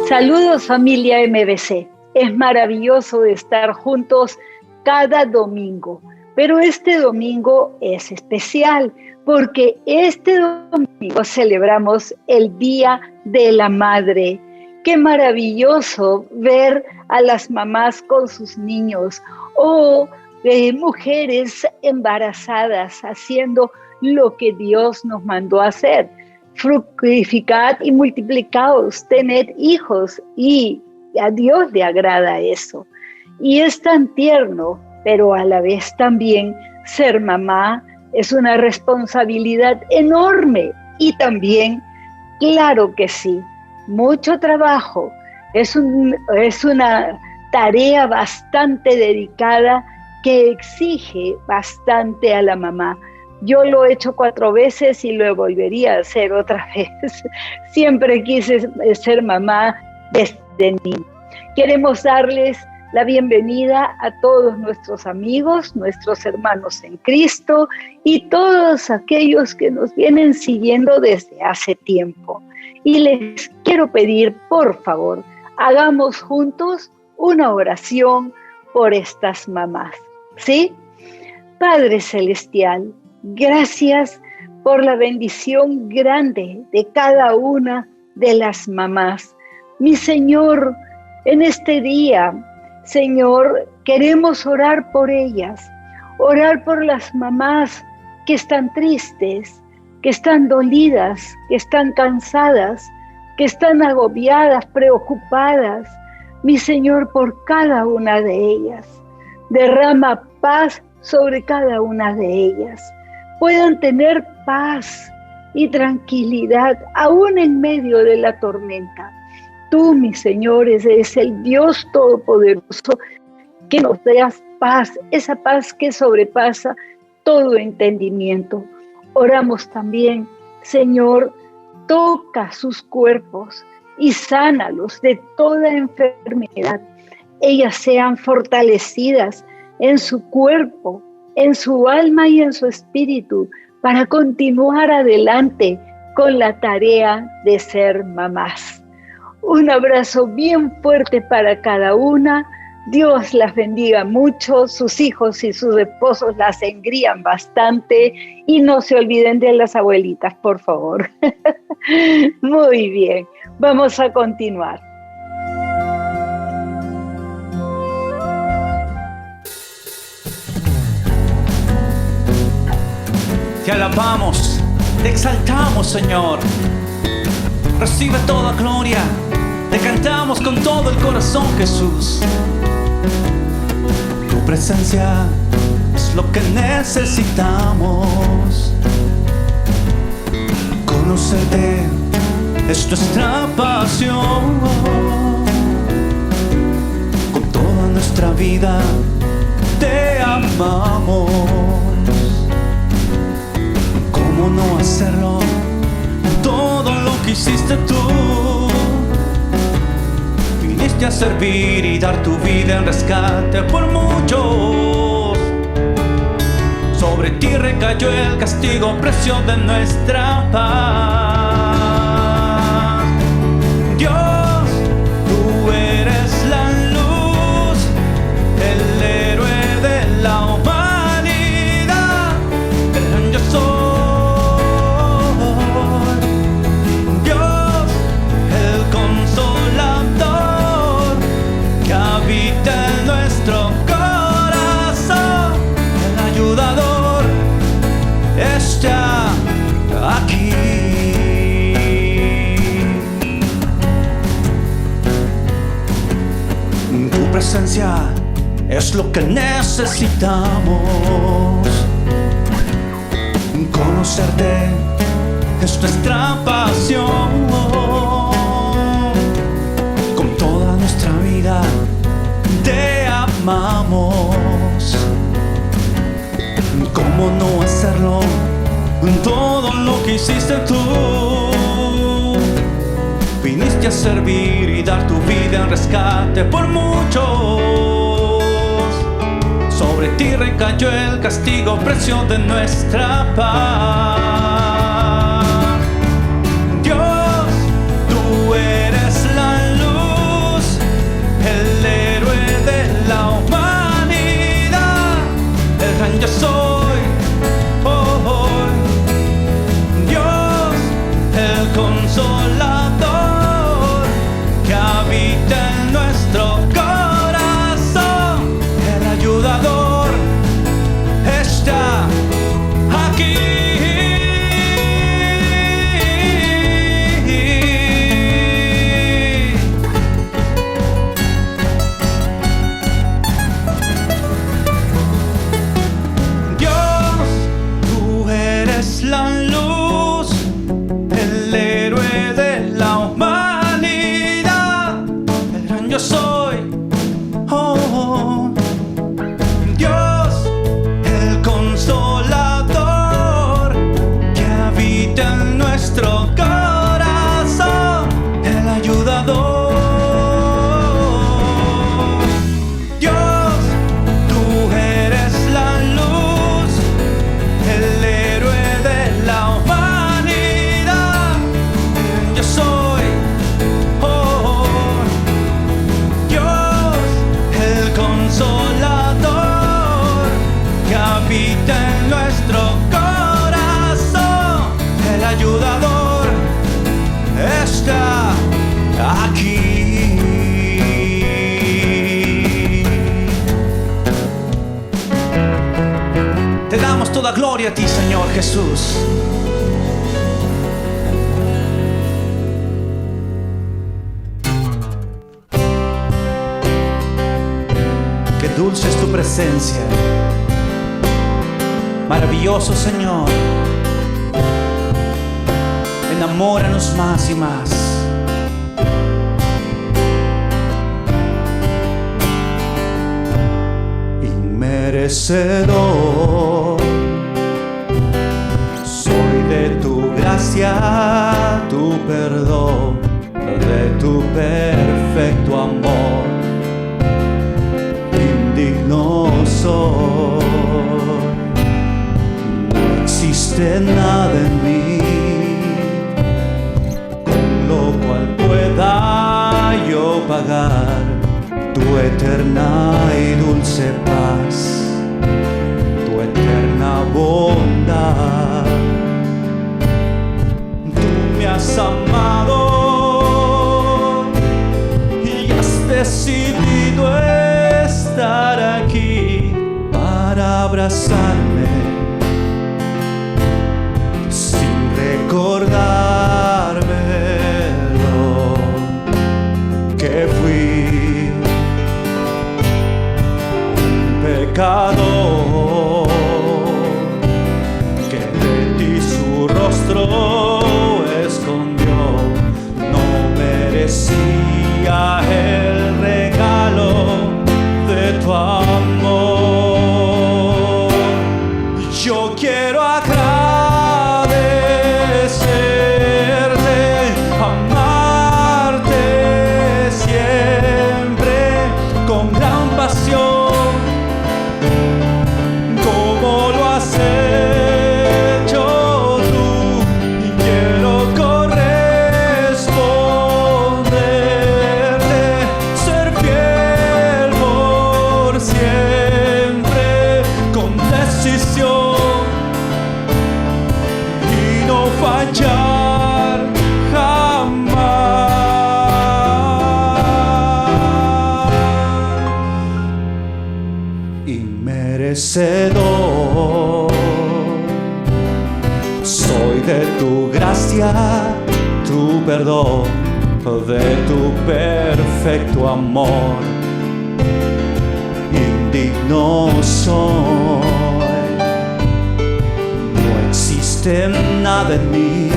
Saludos familia MBC, es maravilloso estar juntos cada domingo, pero este domingo es especial porque este domingo celebramos el Día de la Madre. Qué maravilloso ver a las mamás con sus niños o mujeres embarazadas haciendo lo que Dios nos mandó a hacer. Fructificad y multiplicaos, tened hijos, y a Dios le agrada eso. Y es tan tierno, pero a la vez también ser mamá es una responsabilidad enorme y también, claro que sí, mucho trabajo. Es una tarea bastante dedicada que exige bastante a la mamá. Yo lo he hecho 4 veces y lo volvería a hacer otra vez. Siempre quise ser mamá desde niña. Queremos darles la bienvenida a todos nuestros amigos, nuestros hermanos en Cristo y todos aquellos que nos vienen siguiendo desde hace tiempo. Y les quiero pedir, por favor, hagamos juntos una oración por estas mamás, ¿sí? Padre Celestial, gracias por la bendición grande de cada una de las mamás. Mi Señor, en este día, Señor, queremos orar por ellas, orar por las mamás que están tristes, que están dolidas, que están cansadas, que están agobiadas, preocupadas. Mi Señor, por cada una de ellas, derrama paz sobre cada una de ellas. Puedan tener paz y tranquilidad aún en medio de la tormenta. Tú, mi Señor, eres el Dios Todopoderoso que nos das paz, esa paz que sobrepasa todo entendimiento. Oramos también, Señor, toca sus cuerpos y sánalos de toda enfermedad. Ellas sean fortalecidas en su cuerpo, en su alma y en su espíritu, para continuar adelante con la tarea de ser mamás. Un abrazo bien fuerte para cada una. Dios las bendiga mucho, sus hijos y sus esposos las engrían bastante y no se olviden de las abuelitas, por favor. Muy bien, vamos a continuar. Te alabamos, te exaltamos, Señor. Recibe toda gloria, te cantamos con todo el corazón, Jesús. Tu presencia es lo que necesitamos. Conocerte es nuestra pasión. Con toda nuestra vida te amamos. ¿Cómo no hacerlo? Todo lo que hiciste tú. Viniste a servir y dar tu vida en rescate por muchos. Sobre ti recayó el castigo, precio de nuestra paz. Dios, tú eres la luz, el héroe de la humanidad, el gran yo soy. Aquí tu presencia es lo que necesitamos. Conocerte es nuestra pasión. Con toda nuestra vida te amamos. ¿Cómo no hacerlo? Todo lo que hiciste tú. Viniste ya servir y dar tu vida en rescate por muchos. Sobre ti recayó el castigo, precio de nuestra paz. Dios, tú eres la luz, el héroe de la humanidad, el gran yo soy. Oh, oh. Dios, el consolador que habita en nuestro corazón, el ayudador está aquí. Dios, tú eres la luz, el héroe de la humanidad, el gran yo soy. Oh, oh. Dios, el consolador que habita en nuestro corazón, el ayudador. Dios, tú eres la luz, el héroe de la humanidad, yo soy. Oh, Dios, el consolador que habita en nuestro corazón, el ayudador está aquí. Te damos toda gloria a ti, Señor Jesús. Qué dulce es tu presencia, maravilloso Señor. Enamóranos más y más. Inmerecedor soy de tu gracia, tu perdón, de tu perfecto amor. Indigno soy, no existe nada en mí con lo cual pueda yo pagar tu eterna y dulce paz, tu eterna bondad. Tú me has amado y has decidido estar aquí para abrazarme sin recordarme lo que fui, un pecador que de ti su rostro escondió. No merecía el regalo de tu amor. Yo quiero agradecerte, amarte siempre con gran pasión, como lo has hecho tú, y quiero corresponderte, ser fiel por siempre, con decisión y no fallar jamás. Inmerecedor soy de tu gracia, tu perdón, de tu perfecto amor. Indigno soy, no existe nada en mí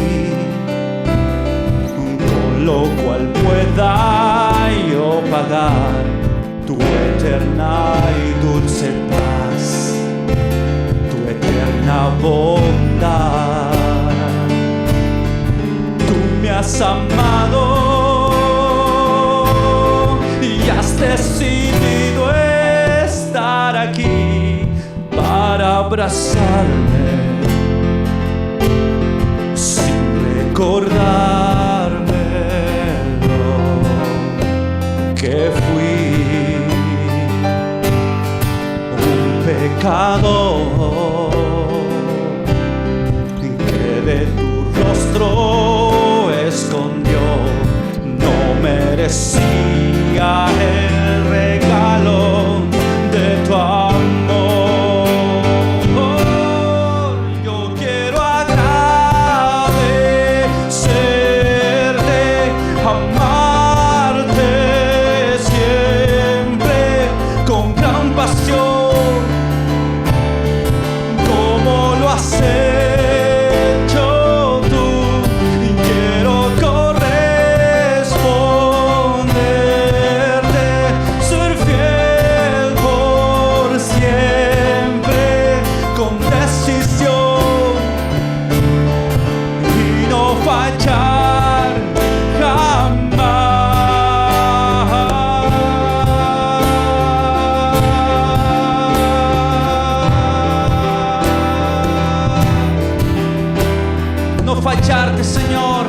con lo cual pueda yo pagar tu eterna y dulce paz, tu eterna bondad. Tú me has amado abrazarme sin recordarme que fui un pecador que de tu rostro escondió. No merecía el regalo de tu amor. Yo quiero agradecerte, amarte siempre con gran pasión, como lo has hecho tú. Quiero corresponderte, ser fiel por siempre con decisión y no fallar jamás. No fallarte, Señor,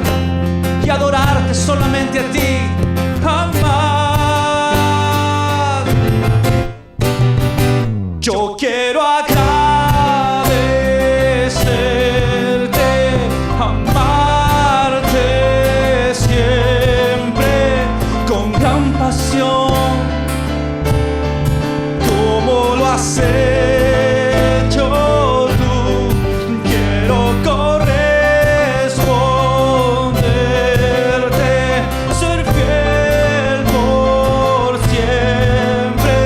y adorarte solamente a ti, jamás. Yo quiero agradecerte, amarte siempre con gran pasión, como lo has hecho tú. Quiero corresponderte, ser fiel por siempre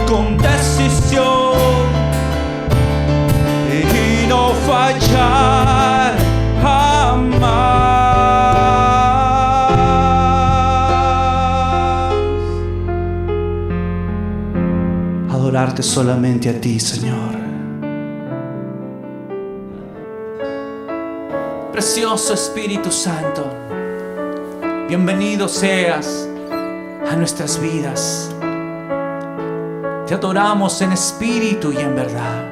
con decisión y no fallar jamás. Adorarte solamente a ti, Señor. Precioso Espíritu Santo, bienvenido seas a nuestras vidas. Te adoramos en espíritu y en verdad.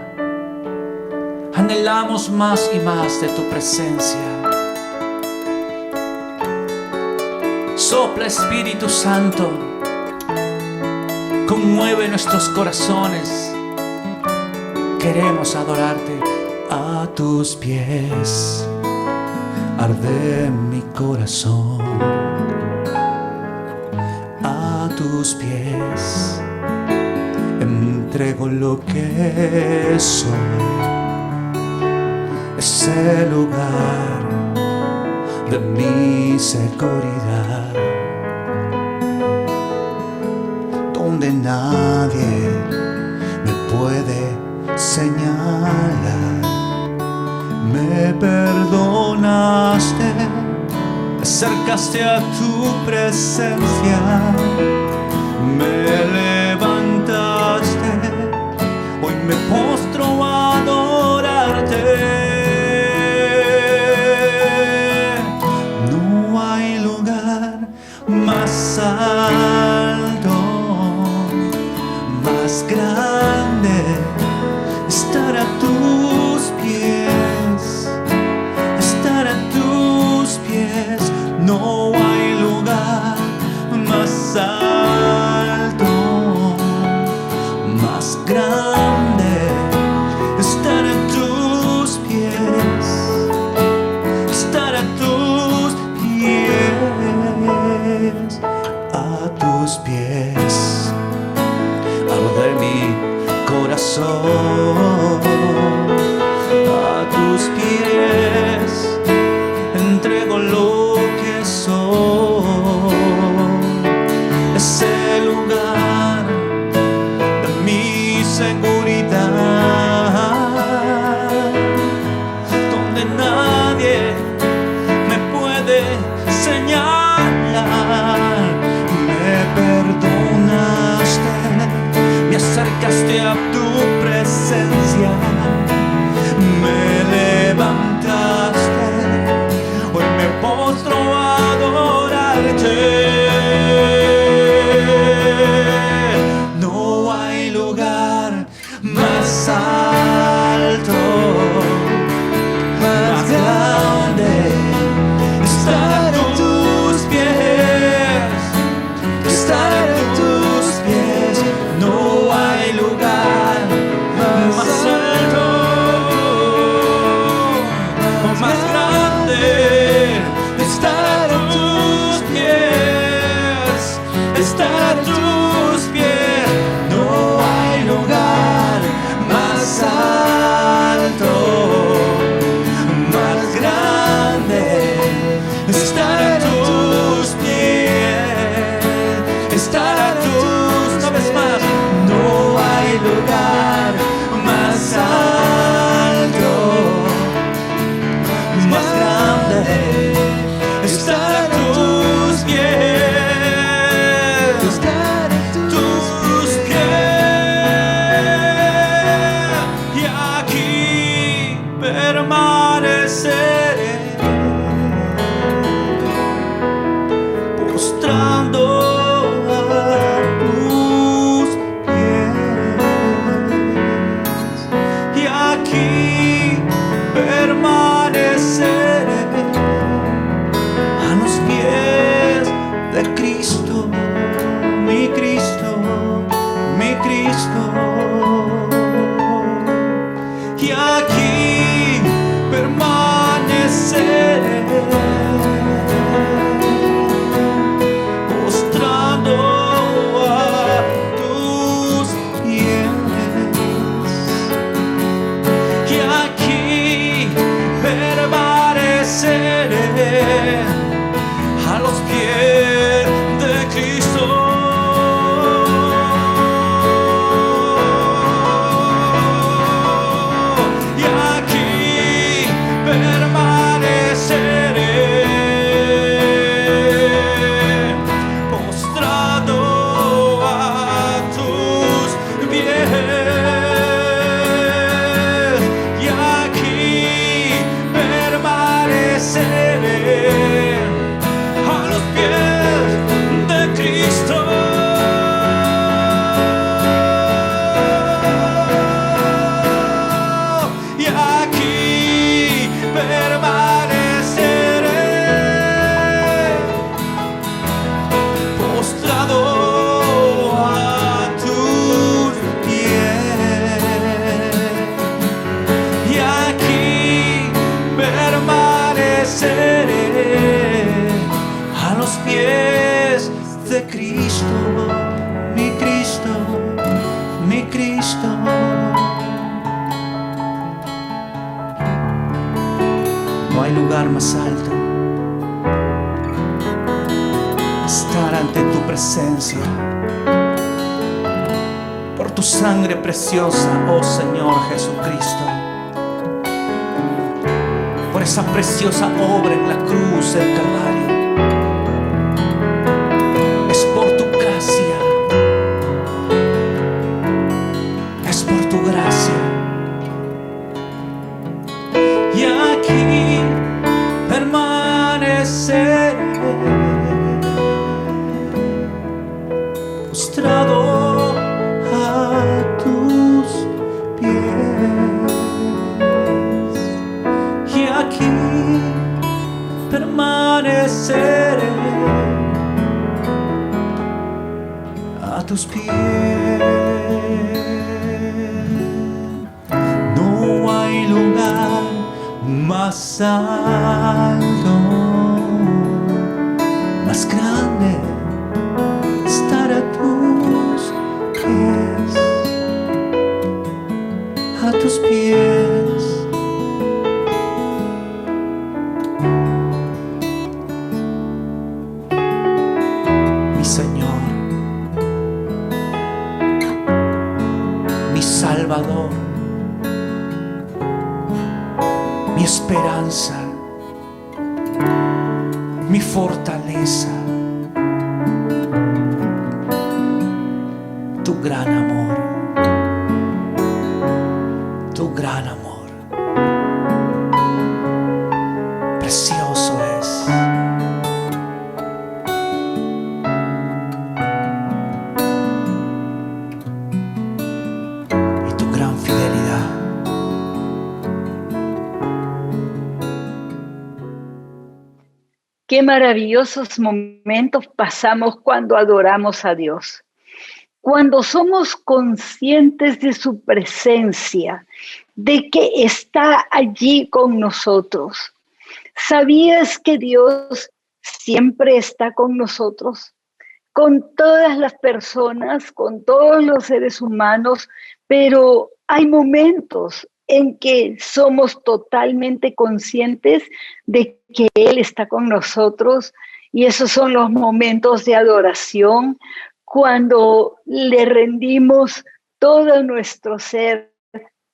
Anhelamos más y más de tu presencia. Sopla, Espíritu Santo, conmueve nuestros corazones. Queremos adorarte. A tus pies arde mi corazón. A tus pies entrego lo que soy. Es el lugar de mi seguridad, donde nadie me puede señalar. Me perdonaste, me acercaste a tu presencia, me levantaste, hoy me postro a adorarte. No hay lugar más alto, más grande, estar a tus pies, estar a tus pies. No hay lugar más alto, más grande, estar a tus pies, estar a tus pies, a tus pies. Arde mi corazón, a tus pies entrego lo que soy. Es el lugar de mi seguridad, donde nadie me puede señalar. Me perdonaste, me acercaste a tu presencia, a tus pies. No hay lugar más alto, más grande. Estar a tus pies, estar a tus, una vez más. No hay lugar más alto, más grande. Estar a tus pies, estar a tus pies. Y aquí permaneceré, postrando a tus pies. Y aquí permaneceré a los pies de Cristo, mi Cristo, mi Cristo. Y aquí permaneceré, postrando a tus pies. Y aquí permaneceré a los pies de Cristo. Y aquí permaneceré, postrado a tus pies. Y aquí permaneceré a los pies de Cristo. Y aquí permaneceré, postrado a tus pies. Y aquí permaneceré a los pies de Cristo, mi Cristo, mi Cristo. No hay lugar más alto, estar ante tu presencia. Por tu sangre preciosa, oh Señor Jesucristo, por esa preciosa obra en la cruz del Calvario. Es por tu gracia, es por tu gracia. Y aquí permaneceré, postrado a tus pies. Y aquí permaneceré a tus pies. No hay lugar más alto, más grande. Estar a tus pies, a tus pies. Mi Señor, mi Salvador, mi esperanza, mi fortaleza, tu gran amor, tu gran amor, precioso es. Y tu gran fidelidad. Qué maravillosos momentos pasamos cuando adoramos a Dios. Cuando somos conscientes de su presencia, de que está allí con nosotros. ¿Sabías que Dios siempre está con nosotros? con todas las personas, con todos los seres humanos, pero hay momentos en que somos totalmente conscientes de que Él está con nosotros, y esos son los momentos de adoración, cuando le rendimos todo nuestro ser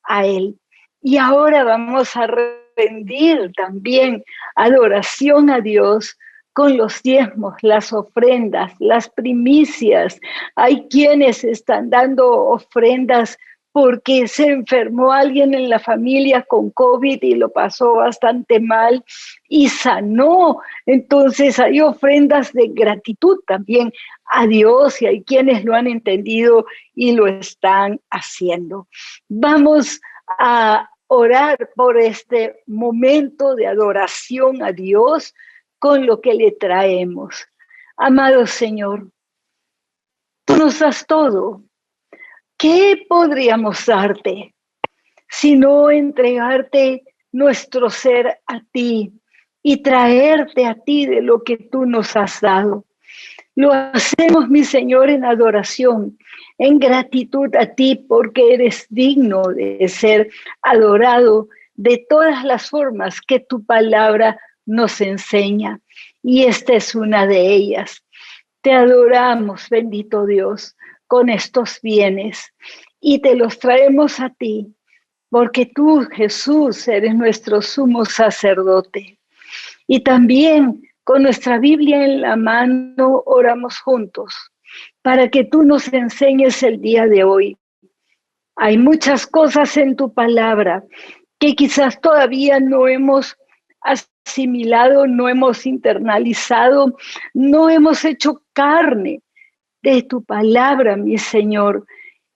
a Él. Y ahora vamos a rendir también adoración a Dios con los diezmos, las ofrendas, las primicias. Hay quienes están dando ofrendas porque se enfermó alguien en la familia con COVID y lo pasó bastante mal y sanó. Entonces hay ofrendas de gratitud también a Dios, y hay quienes lo han entendido y lo están haciendo. Vamos a orar por este momento de adoración a Dios con lo que le traemos. Amado Señor, tú nos das todo. ¿Qué podríamos darte sino entregarte nuestro ser a ti y traerte a ti de lo que tú nos has dado? Lo hacemos, mi Señor, en adoración, en gratitud a ti, porque eres digno de ser adorado de todas las formas que tu palabra nos enseña. Y esta es una de ellas. Te adoramos, bendito Dios, con estos bienes, y te los traemos a ti, porque tú, Jesús, eres nuestro sumo sacerdote. Y también con nuestra Biblia en la mano oramos juntos para que tú nos enseñes el día de hoy. Hay muchas cosas en tu palabra que quizás todavía no hemos asimilado, no hemos internalizado, no hemos hecho carne de tu palabra, mi Señor.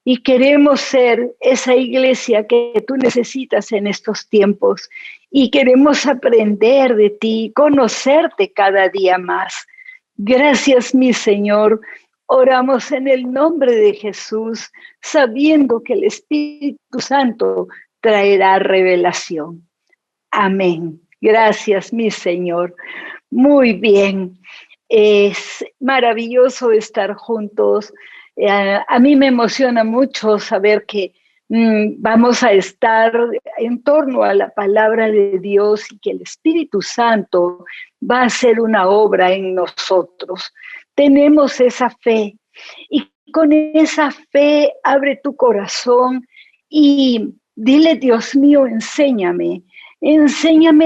Y queremos ser esa iglesia que tú necesitas en estos tiempos. Y queremos aprender de ti, conocerte cada día más. Gracias, mi Señor. Oramos en el nombre de Jesús, sabiendo que el Espíritu Santo traerá revelación. Amén. Gracias, mi Señor. Muy bien. Es maravilloso estar juntos. A mí me emociona mucho saber que vamos a estar en torno a la palabra de Dios y que el Espíritu Santo va a hacer una obra en nosotros. Tenemos esa fe, y con esa fe abre tu corazón y dile: Dios mío, enséñame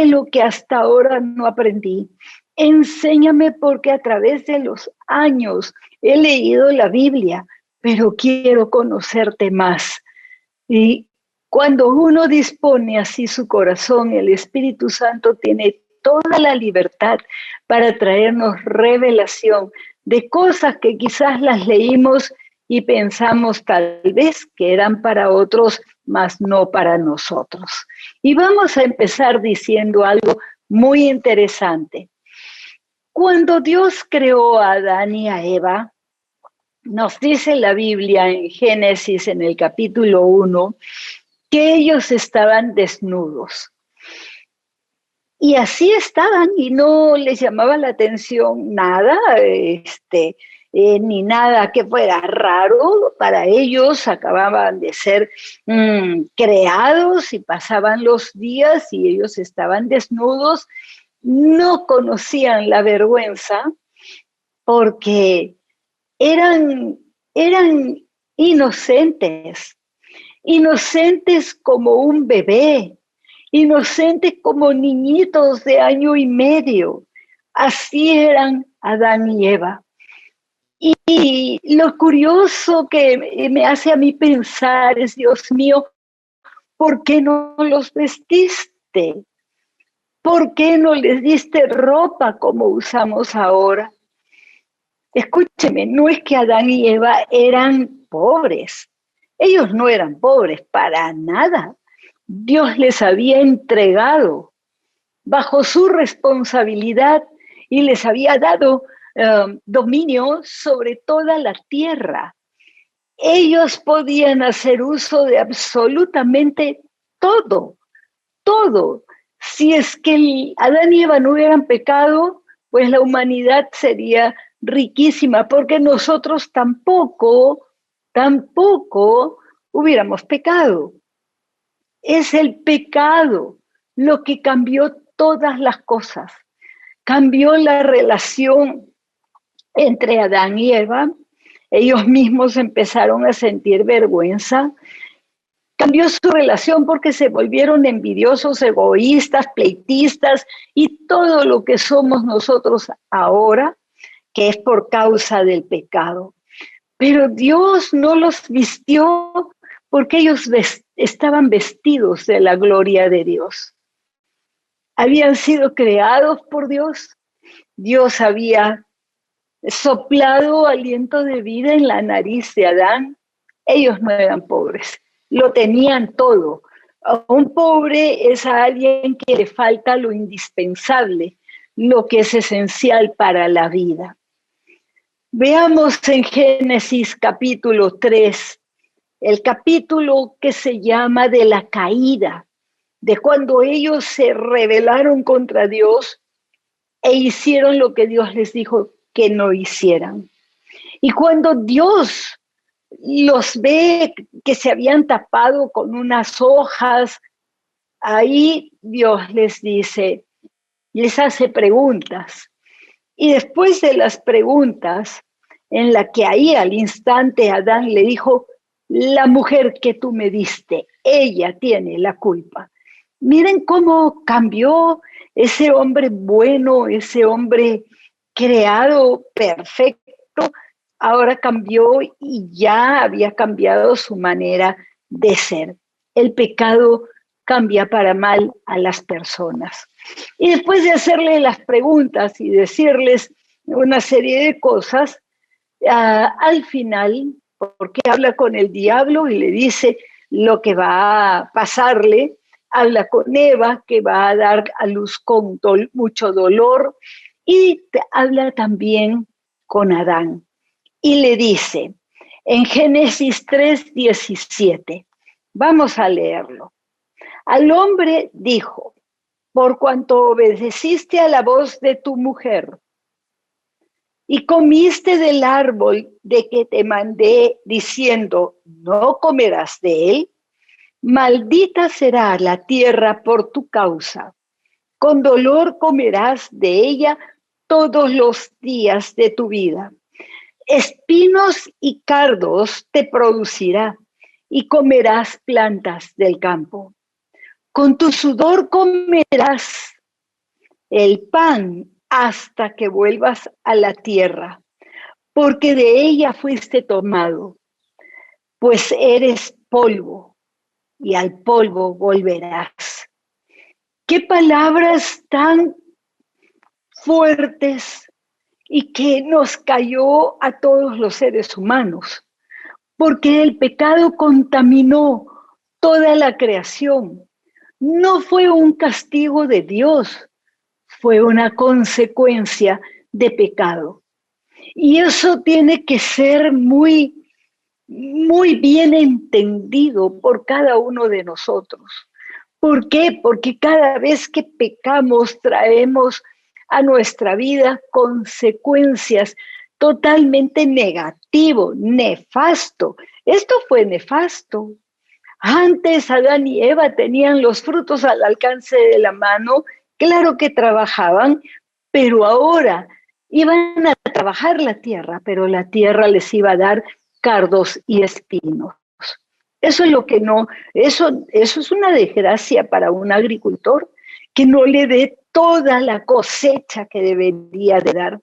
lo que hasta ahora no aprendí. Enséñame, porque a través de los años he leído la Biblia, pero quiero conocerte más. Y cuando uno dispone así su corazón, el Espíritu Santo tiene toda la libertad para traernos revelación de cosas que quizás las leímos y pensamos tal vez que eran para otros, mas no para nosotros. Y vamos a empezar diciendo algo muy interesante. Cuando Dios creó a Adán y a Eva, nos dice la Biblia en Génesis, en el capítulo 1, que ellos estaban desnudos. Y así estaban, y no les llamaba la atención nada, ni nada que fuera raro. Para ellos acababan de ser creados, y pasaban los días y ellos estaban desnudos. No conocían la vergüenza, porque eran inocentes como un bebé, inocentes como niñitos de 1 año y medio. Así eran Adán y Eva. Y lo curioso que me hace a mí pensar es: Dios mío, ¿por qué no los vestiste? ¿Por qué no les diste ropa como usamos ahora? Escúcheme, no es que Adán y Eva eran pobres. Ellos no eran pobres para nada. Dios les había entregado bajo su responsabilidad y les había dado dominio sobre toda la tierra. Ellos podían hacer uso de absolutamente todo. Si es que Adán y Eva no hubieran pecado, pues la humanidad sería riquísima, porque nosotros tampoco hubiéramos pecado. Es el pecado lo que cambió todas las cosas. Cambió la relación entre Adán y Eva. Ellos mismos empezaron a sentir vergüenza. Cambió su relación porque se volvieron envidiosos, egoístas, pleitistas y todo lo que somos nosotros ahora, que es por causa del pecado. Pero Dios no los vistió porque ellos estaban vestidos de la gloria de Dios. Habían sido creados por Dios. Dios había soplado aliento de vida en la nariz de Adán. Ellos no eran pobres, lo tenían todo. Un pobre es a alguien que le falta lo indispensable, lo que es esencial para la vida. Veamos en Génesis capítulo 3, el capítulo que se llama de la caída, de cuando ellos se rebelaron contra Dios e hicieron lo que Dios les dijo que no hicieran. Y cuando Dios los ve que se habían tapado con unas hojas, ahí Dios les dice, les hace preguntas. Y después de las preguntas, en la que ahí al instante Adán le dijo, la mujer que tú me diste, ella tiene la culpa. Miren cómo cambió ese hombre bueno, ese hombre creado perfecto, ahora cambió y ya había cambiado su manera de ser. El pecado cambia para mal a las personas. Y después de hacerle las preguntas y decirles una serie de cosas, al final, porque habla con el diablo y le dice lo que va a pasarle, habla con Eva, que va a dar a luz con mucho dolor, y habla también con Adán. Y le dice, en Génesis 3:17, vamos a leerlo. Al hombre dijo, por cuanto obedeciste a la voz de tu mujer y comiste del árbol de que te mandé diciendo, no comerás de él, maldita será la tierra por tu causa. Con dolor comerás de ella todos los días de tu vida. Espinos y cardos te producirá y comerás plantas del campo. Con tu sudor comerás el pan hasta que vuelvas a la tierra, porque de ella fuiste tomado, pues eres polvo y al polvo volverás. Qué palabras tan fuertes y que nos cayó a todos los seres humanos, porque el pecado contaminó toda la creación. No fue un castigo de Dios, fue una consecuencia de pecado. Y eso tiene que ser muy bien entendido por cada uno de nosotros. ¿Por qué? Porque cada vez que pecamos traemos a nuestra vida consecuencias totalmente negativas, nefasto. Esto fue nefasto. Antes Adán y Eva tenían los frutos al alcance de la mano, claro que trabajaban, pero ahora iban a trabajar la tierra, pero la tierra les iba a dar cardos y espinos. Eso es lo que no, eso es una desgracia para un agricultor, que no le dé toda la cosecha que debería de dar.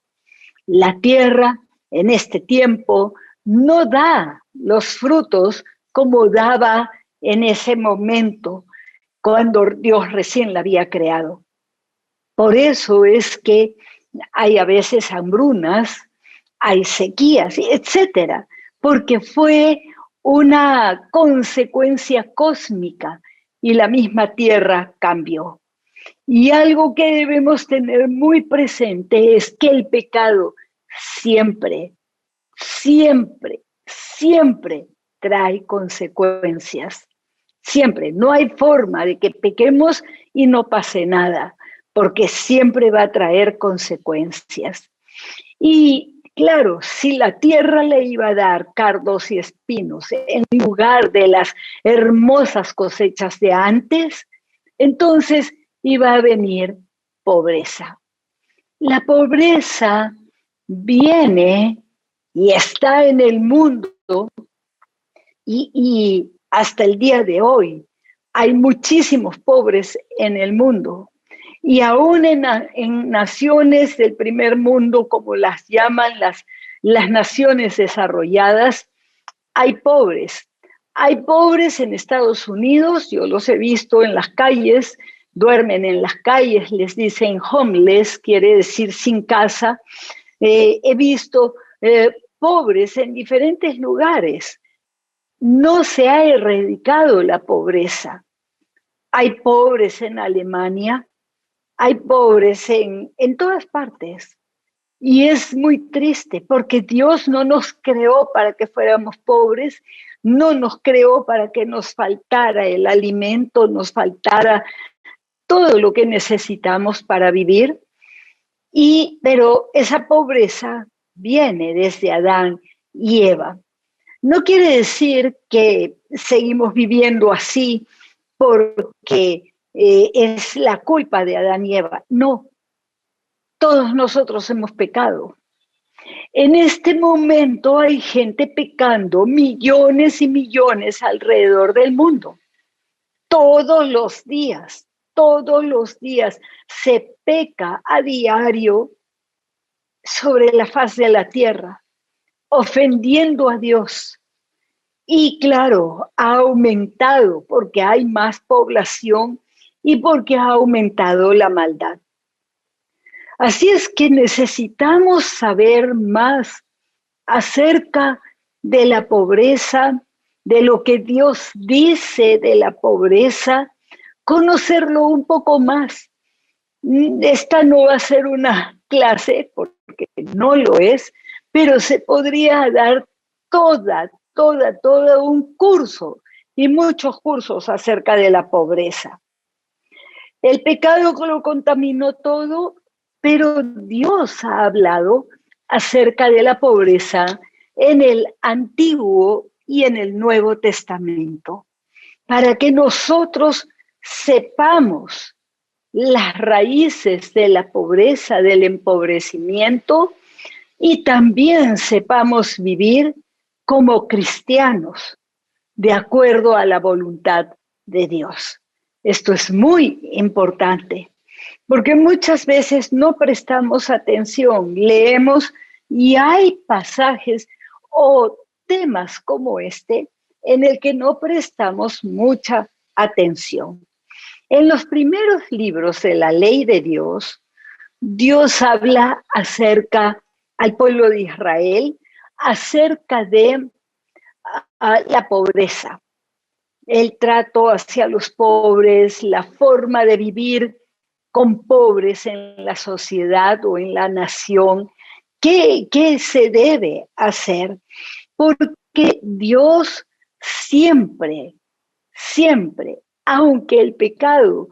La tierra en este tiempo no da los frutos como daba en ese momento cuando Dios recién la había creado. Por eso es que hay a veces hambrunas, hay sequías, etcétera, porque fue una consecuencia cósmica y la misma tierra cambió. Y algo que debemos tener muy presente es que el pecado siempre trae consecuencias. Siempre. No hay forma de que pequemos y no pase nada, porque siempre va a traer consecuencias. Y Claro, si la tierra le iba a dar cardos y espinos en lugar de las hermosas cosechas de antes, entonces iba a venir pobreza. La pobreza viene y está en el mundo y hasta el día de hoy hay muchísimos pobres en el mundo. Y aún en naciones del primer mundo, como las llaman las naciones desarrolladas, hay pobres. Hay pobres en Estados Unidos, yo los he visto en las calles, duermen en las calles, les dicen homeless, quiere decir sin casa. He visto pobres en diferentes lugares. No se ha erradicado la pobreza. Hay pobres en Alemania, hay pobres en todas partes. Y es muy triste porque Dios no nos creó para que fuéramos pobres, no nos creó para que nos faltara el alimento, nos faltara todo lo que necesitamos para vivir. Pero esa pobreza viene desde Adán y Eva. No quiere decir que seguimos viviendo así porque es la culpa de Adán y Eva. No, todos nosotros hemos pecado. En este momento hay gente pecando, millones y millones alrededor del mundo. Todos los días se peca a diario sobre la faz de la tierra, ofendiendo a Dios. Y claro, ha aumentado porque hay más población y porque ha aumentado la maldad. Así es que necesitamos saber más acerca de la pobreza, de lo que Dios dice de la pobreza, conocerlo un poco más. Esta no va a ser una clase, porque no lo es, pero se podría dar todo un curso y muchos cursos acerca de la pobreza. El pecado lo contaminó todo, pero Dios ha hablado acerca de la pobreza en el Antiguo y en el Nuevo Testamento, para que nosotros sepamos las raíces de la pobreza, del empobrecimiento, y también sepamos vivir como cristianos, de acuerdo a la voluntad de Dios. Esto es muy importante, porque muchas veces no prestamos atención, leemos y hay pasajes o temas como este en el que no prestamos mucha atención. En los primeros libros de la ley de Dios, Dios habla acerca al pueblo de Israel, acerca de la pobreza, el trato hacia los pobres, la forma de vivir con pobres en la sociedad o en la nación. ¿Qué se debe hacer? Porque Dios siempre, aunque el pecado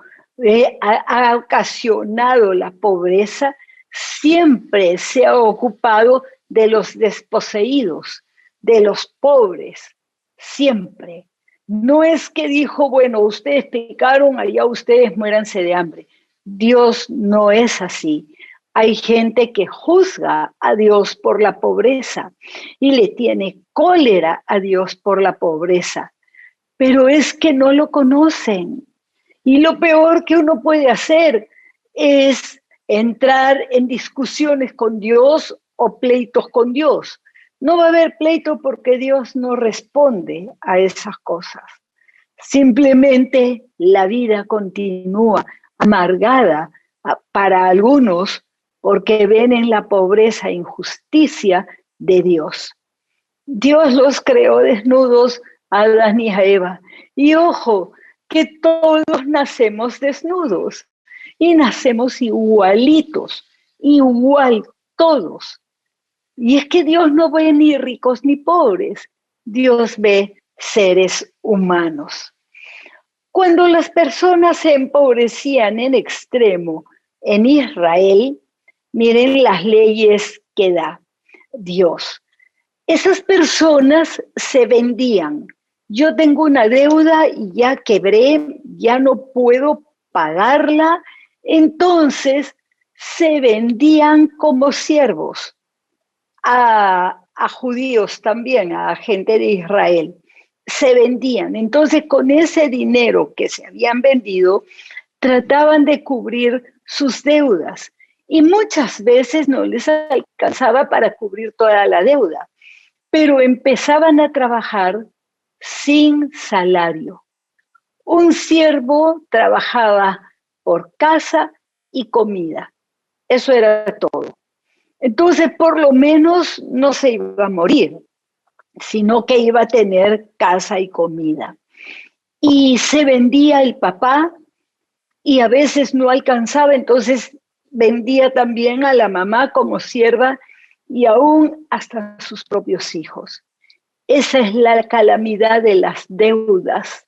ha ocasionado la pobreza, siempre se ha ocupado de los desposeídos, de los pobres, siempre. No es que dijo, bueno, ustedes pecaron, allá ustedes muéranse de hambre. Dios no es así. Hay gente que juzga a Dios por la pobreza y le tiene cólera a Dios por la pobreza, pero es que no lo conocen. Y lo peor que uno puede hacer es entrar en discusiones con Dios o pleitos con Dios. No va a haber pleito porque Dios no responde a esas cosas. Simplemente la vida continúa amargada para algunos porque ven en la pobreza e injusticia de Dios. Dios los creó desnudos a Adán y a Eva. Y ojo, que todos nacemos desnudos y nacemos igualitos, igual todos. Y es que Dios no ve ni ricos ni pobres, Dios ve seres humanos. Cuando las personas se empobrecían en extremo en Israel, miren las leyes que da. Dios. Esas personas se vendían. Yo tengo una deuda y ya quebré, ya no puedo pagarla. Entonces se vendían como siervos a judíos también, a gente de Israel. Se vendían. Entonces con ese dinero que se habían vendido, trataban de cubrir sus deudas. Y muchas veces no les alcanzaba para cubrir toda la deuda, pero empezaban a trabajar sin salario. Un siervo trabajaba por casa y comida. Eso era todo. Entonces, por lo menos no se iba a morir, sino que iba a tener casa y comida. Y se vendía el papá y a veces no alcanzaba, entonces vendía también a la mamá como sierva y aún hasta sus propios hijos. Esa es la calamidad de las deudas,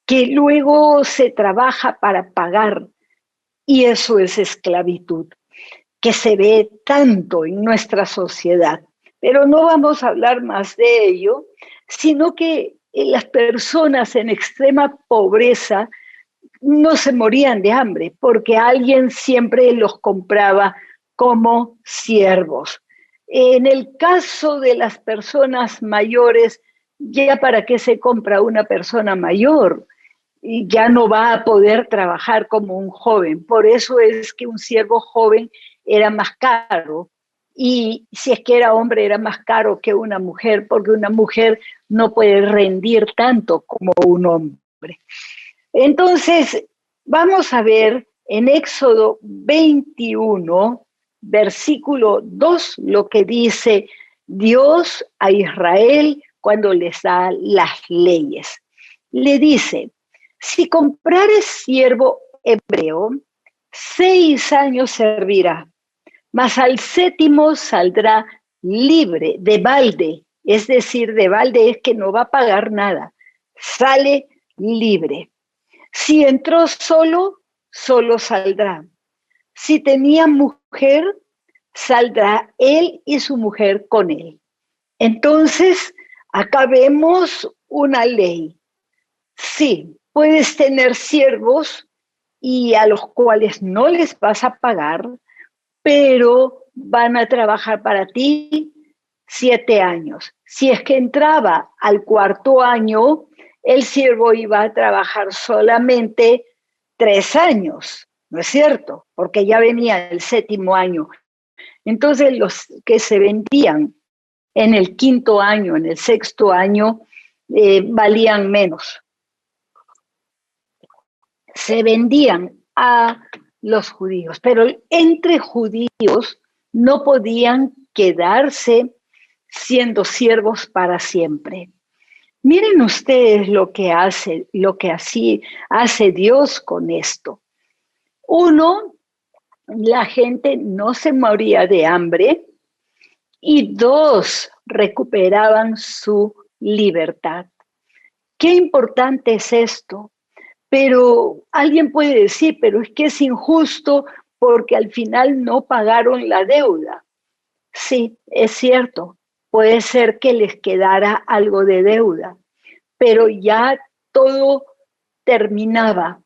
que luego se trabaja para pagar, y eso es esclavitud, que se ve tanto en nuestra sociedad. Pero no vamos a hablar más de ello, sino que las personas en extrema pobreza no se morían de hambre, porque alguien siempre los compraba como siervos. En el caso de las personas mayores, ya para qué se compra una persona mayor, y ya no va a poder trabajar como un joven. Por eso es que un siervo joven era más caro, y si es que era hombre era más caro que una mujer, porque una mujer no puede rendir tanto como un hombre. Entonces, vamos a ver en Éxodo 21, versículo 2, lo que dice Dios a Israel cuando les da las leyes. Le dice, si comprares siervo hebreo, 6 años servirá, mas al 7º saldrá libre, de balde. Es decir, de balde es que no va a pagar nada, sale libre. Si entró solo, solo saldrá. Si tenía mujer, saldrá él y su mujer con él. Entonces, acá vemos una ley. Sí, puedes tener siervos y a los cuales no les vas a pagar, pero van a trabajar para ti 7 años. Si es que entraba al 4º año, el siervo iba a trabajar solamente 3 años, ¿no es cierto? Porque ya venía el 7º año. Entonces los que se vendían en el 5º año, en el 6º año, valían menos. Se vendían a los judíos, pero entre judíos no podían quedarse siendo siervos para siempre. Miren ustedes lo que así hace Dios con esto. Uno, la gente no se moría de hambre, y 2, recuperaban su libertad. Qué importante es esto. Pero alguien puede decir, pero es que es injusto porque al final no pagaron la deuda. Sí, es cierto, puede ser que les quedara algo de deuda, pero ya todo terminaba,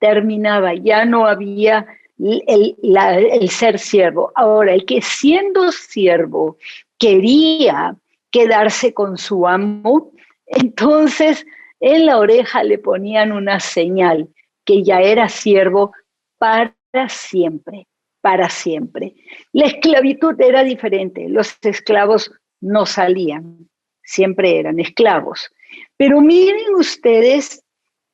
ya no había el ser siervo. Ahora, el que siendo siervo quería quedarse con su amo, entonces en la oreja le ponían una señal que ya era siervo para siempre, para siempre. La esclavitud era diferente, los esclavos no salían, siempre eran esclavos. Pero miren ustedes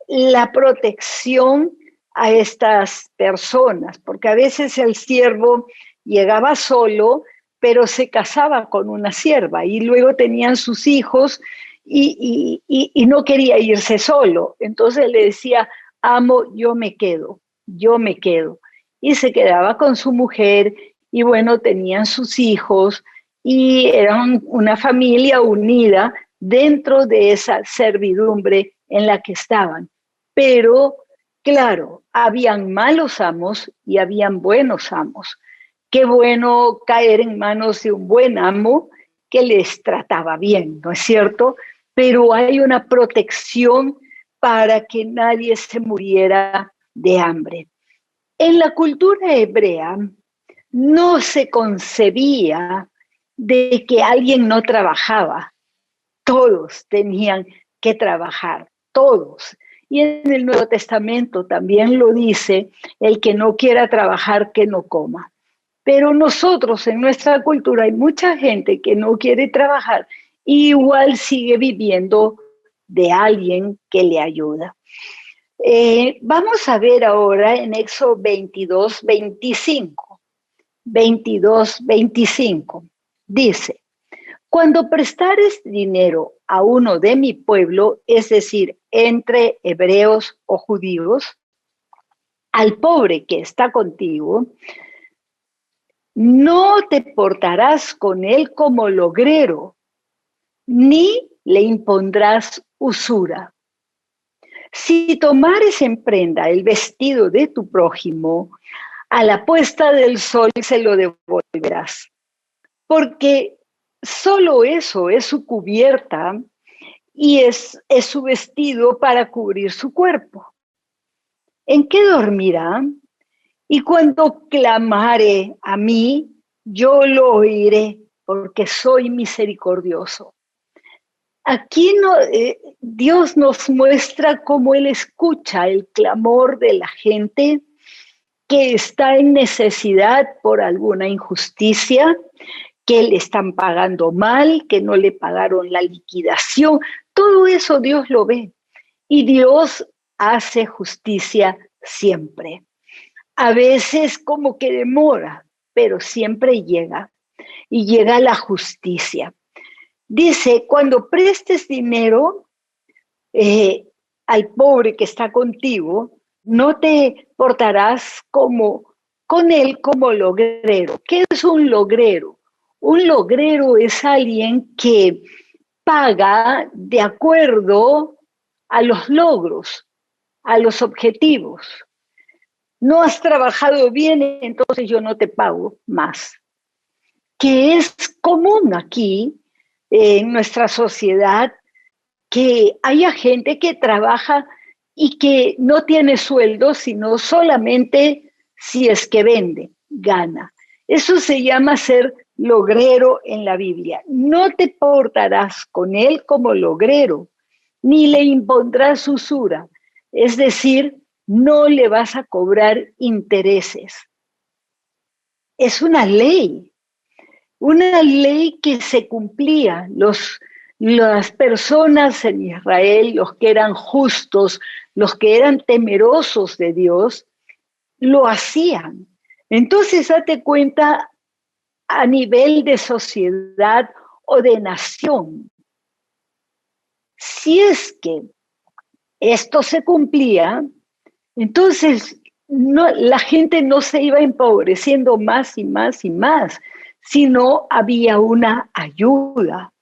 la protección a estas personas, porque a veces el siervo llegaba solo, pero se casaba con una sierva y luego tenían sus hijos y no quería irse solo. Entonces le decía, amo, yo me quedo. Y se quedaba con su mujer y bueno, tenían sus hijos y eran una familia unida dentro de esa servidumbre en la que estaban. Pero, claro, habían malos amos y habían buenos amos. Qué bueno caer en manos de un buen amo que les trataba bien, ¿no es cierto? Pero hay una protección para que nadie se muriera de hambre. En la cultura hebrea no se concebía de que alguien no trabajaba. Todos tenían que trabajar, todos. Y en el Nuevo Testamento también lo dice, el que no quiera trabajar, que no coma. Pero nosotros en nuestra cultura hay mucha gente que no quiere trabajar y igual sigue viviendo de alguien que le ayuda. Vamos a ver ahora en Éxodo 22, 25. 22, 25. Dice, cuando prestares dinero a uno de mi pueblo, es decir, entre hebreos o judíos, al pobre que está contigo, no te portarás con él como logrero, ni le impondrás usura. Si tomares en prenda el vestido de tu prójimo, a la puesta del sol se lo devolverás, porque solo eso es su cubierta y es su vestido para cubrir su cuerpo. ¿En qué dormirá? Y cuando clamare a mí, yo lo oiré, porque soy misericordioso. Aquí Dios nos muestra cómo Él escucha el clamor de la gente que está en necesidad por alguna injusticia, que le están pagando mal, que no le pagaron la liquidación. Todo eso Dios lo ve y Dios hace justicia siempre. A veces como que demora, pero siempre llega y llega la justicia. Dice, cuando prestes dinero al pobre que está contigo, no te portarás con él como logrero. ¿Qué es un logrero? Un logrero es alguien que paga de acuerdo a los logros, a los objetivos. No has trabajado bien, entonces yo no te pago más. Que es común aquí en nuestra sociedad que haya gente que trabaja y que no tiene sueldo, sino solamente si es que vende, gana. Eso se llama ser logrero en la Biblia. No te portarás con él como logrero, ni le impondrás usura. Es decir, no le vas a cobrar intereses. Es una ley que se cumplía. Las personas en Israel, los que eran justos, los que eran temerosos de Dios, lo hacían. Entonces, date cuenta a nivel de sociedad o de nación. Si es que esto se cumplía, entonces la gente no se iba empobreciendo más y más y más, sino había una ayuda.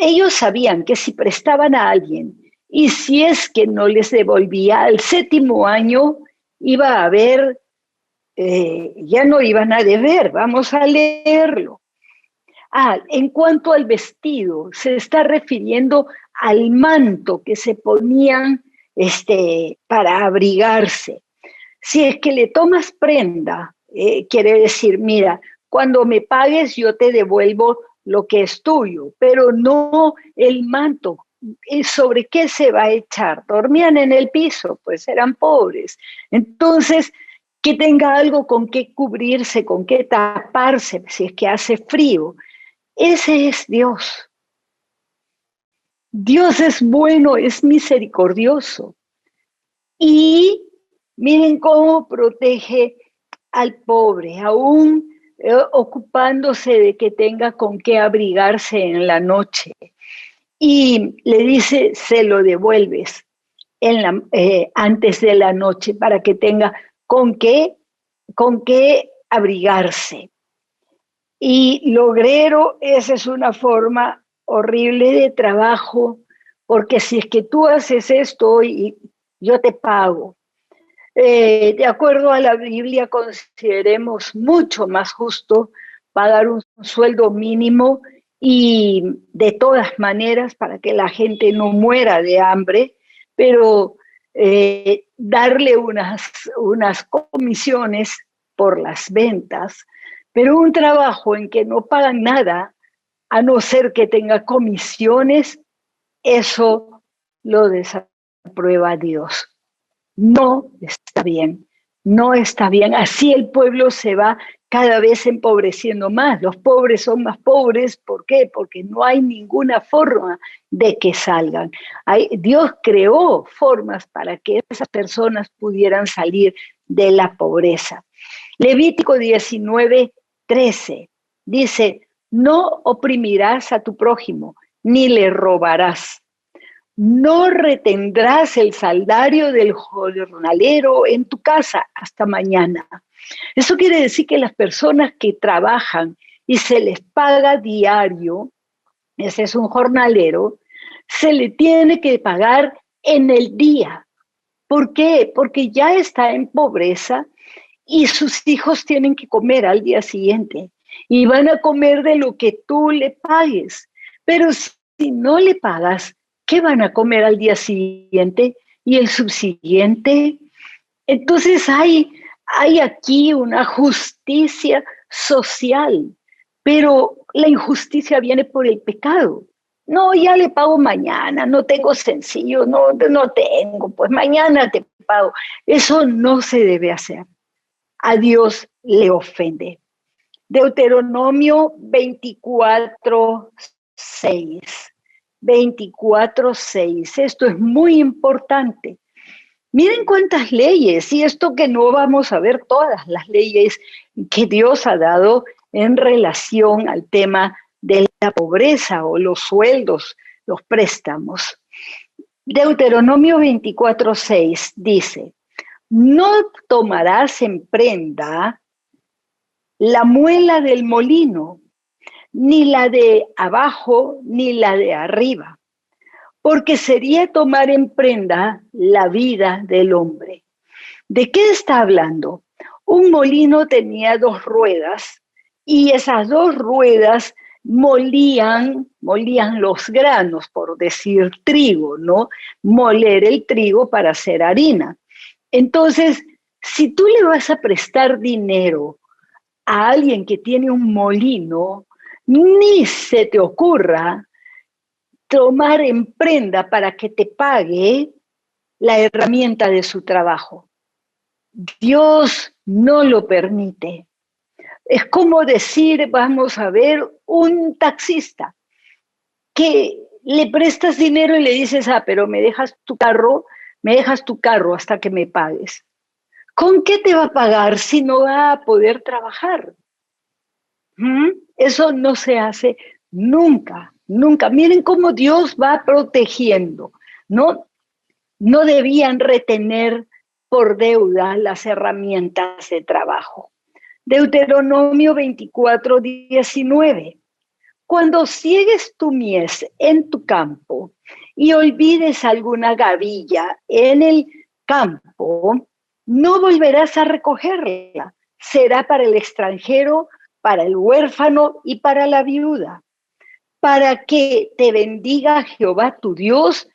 Ellos sabían que si prestaban a alguien y si es que no les devolvía, al 7º año iba a haber, ya no iban a deber, vamos a leerlo. En cuanto al vestido, se está refiriendo al manto que se ponían para abrigarse. Si es que le tomas prenda, quiere decir, mira, cuando me pagues yo te devuelvo lo que es tuyo, pero no el manto. ¿Sobre qué se va a echar? Dormían en el piso, pues eran pobres. Entonces, que tenga algo con qué cubrirse, con qué taparse, si es que hace frío. Ese es Dios. Dios es bueno, es misericordioso. Y miren cómo protege al pobre, aún ocupándose de que tenga con qué abrigarse en la noche. Y le dice, se lo devuelves antes de la noche para que tenga con qué abrigarse. Y logrero, esa es una forma horrible de trabajo, porque si es que tú haces esto y yo te pago. De acuerdo a la Biblia, consideremos mucho más justo pagar un sueldo mínimo y de todas maneras para que la gente no muera de hambre, pero darle unas comisiones por las ventas, pero un trabajo en que no pagan nada, a no ser que tenga comisiones, eso lo desaprueba Dios. No está bien, no está bien. Así el pueblo se va cada vez empobreciendo más. Los pobres son más pobres. ¿Por qué? Porque no hay ninguna forma de que salgan. Dios creó formas para que esas personas pudieran salir de la pobreza. Levítico 19:13 dice: no oprimirás a tu prójimo, ni le robarás. No retendrás el salario del jornalero en tu casa hasta mañana. Eso quiere decir que las personas que trabajan y se les paga diario, ese es un jornalero, se le tiene que pagar en el día. ¿Por qué? Porque ya está en pobreza y sus hijos tienen que comer al día siguiente y van a comer de lo que tú le pagues. Pero si no le pagas, ¿qué van a comer al día siguiente y el subsiguiente? Entonces hay aquí una justicia social, pero la injusticia viene por el pecado. No, ya le pago mañana, no tengo sencillo, no tengo, pues mañana te pago. Eso no se debe hacer. A Dios le ofende. Deuteronomio 24:6. 24:6. Esto es muy importante. Miren cuántas leyes, y esto que no vamos a ver todas las leyes que Dios ha dado en relación al tema de la pobreza o los sueldos, los préstamos. Deuteronomio 24:6 dice: no tomarás en prenda la muela del molino, ni la de abajo, ni la de arriba, porque sería tomar en prenda la vida del hombre. ¿De qué está hablando? Un molino tenía 2 ruedas y esas 2 ruedas molían los granos, por decir trigo, ¿no? Moler el trigo para hacer harina. Entonces, si tú le vas a prestar dinero a alguien que tiene un molino, ni se te ocurra tomar en prenda para que te pague la herramienta de su trabajo. Dios no lo permite. Es como decir, vamos a ver, un taxista que le prestas dinero y le dices: pero me dejas tu carro hasta que me pagues. ¿Con qué te va a pagar si no va a poder trabajar? Eso no se hace nunca, nunca. Miren cómo Dios va protegiendo, ¿no? No debían retener por deuda las herramientas de trabajo. Deuteronomio 24:19. Cuando ciegues tu mies en tu campo y olvides alguna gavilla en el campo, no volverás a recogerla. Será para el extranjero, para el huérfano y para la viuda, para que te bendiga Jehová tu Dios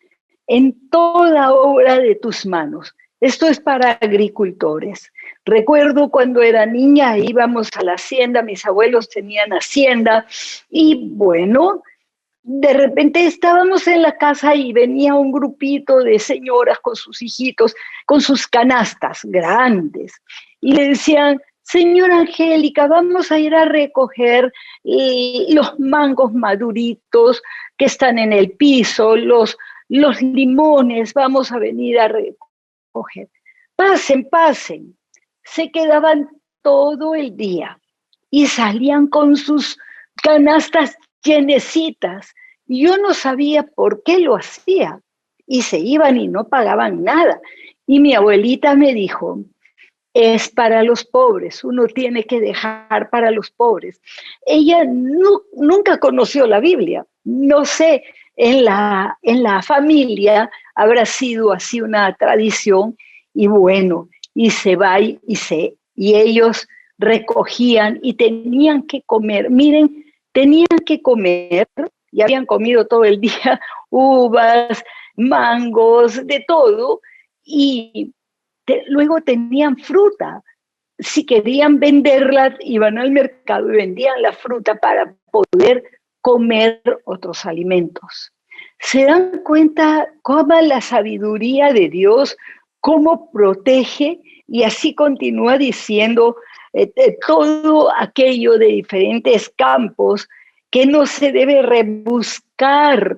en toda obra de tus manos. Esto es para agricultores. Recuerdo cuando era niña, íbamos a la hacienda, mis abuelos tenían hacienda, y bueno, de repente estábamos en la casa y venía un grupito de señoras con sus hijitos, con sus canastas grandes, y le decían: señora Angélica, vamos a ir a recoger los mangos maduritos que están en el piso, los limones, vamos a venir a recoger. Pasen, pasen. Se quedaban todo el día y salían con sus canastas llenecitas. Yo no sabía por qué lo hacía, y se iban y no pagaban nada. Y mi abuelita me dijo: es para los pobres, uno tiene que dejar para los pobres. Ella nunca conoció la Biblia, no sé, en la familia habrá sido así una tradición, y bueno, y se va y ellos recogían y tenían que comer. Miren tenían que comer, y habían comido todo el día uvas, mangos, de todo, y luego tenían fruta. Si querían venderla, iban al mercado y vendían la fruta para poder comer otros alimentos. ¿Se dan cuenta cómo la sabiduría de Dios, cómo protege? Y así continúa diciendo todo aquello de diferentes campos que no se debe rebuscar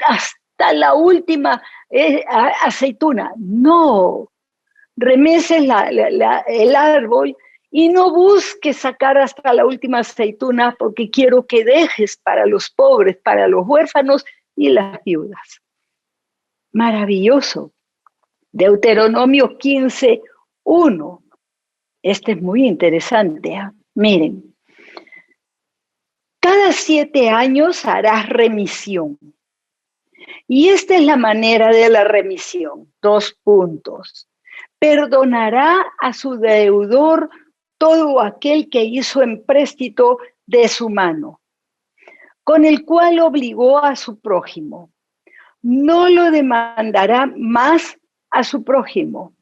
hasta la última aceituna. No, remeces el árbol y no busques sacar hasta la última aceituna, porque quiero que dejes para los pobres, para los huérfanos y las viudas. Maravilloso. Deuteronomio 15:1. Este es muy interesante. Miren, cada 7 años harás remisión. Y esta es la manera de la remisión. 2 puntos. Perdonará a su deudor todo aquel que hizo empréstito de su mano, con el cual obligó a su prójimo. No lo demandará más a su prójimo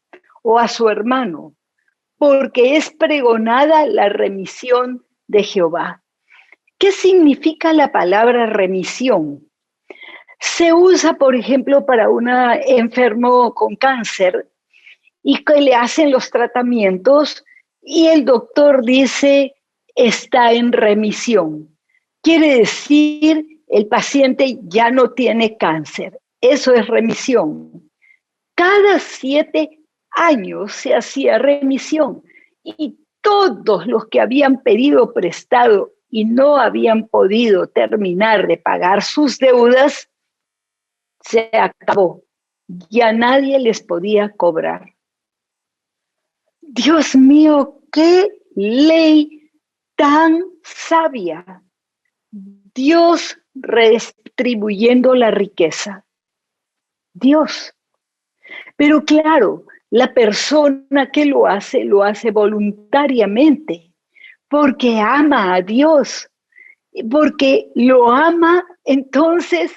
o a su hermano, porque es pregonada la remisión de Jehová. ¿Qué significa la palabra remisión? Se usa, por ejemplo, para un enfermo con cáncer y que le hacen los tratamientos y el doctor dice está en remisión. Quiere decir el paciente ya no tiene cáncer. Eso es remisión. Cada 7 años se hacía remisión y todos los que habían pedido prestado y no habían podido terminar de pagar sus deudas, se acabó. Ya nadie les podía cobrar. Dios mío, qué ley tan sabia. Dios redistribuyendo la riqueza. Dios. Pero claro, la persona que lo hace voluntariamente, porque ama a Dios, porque lo ama, entonces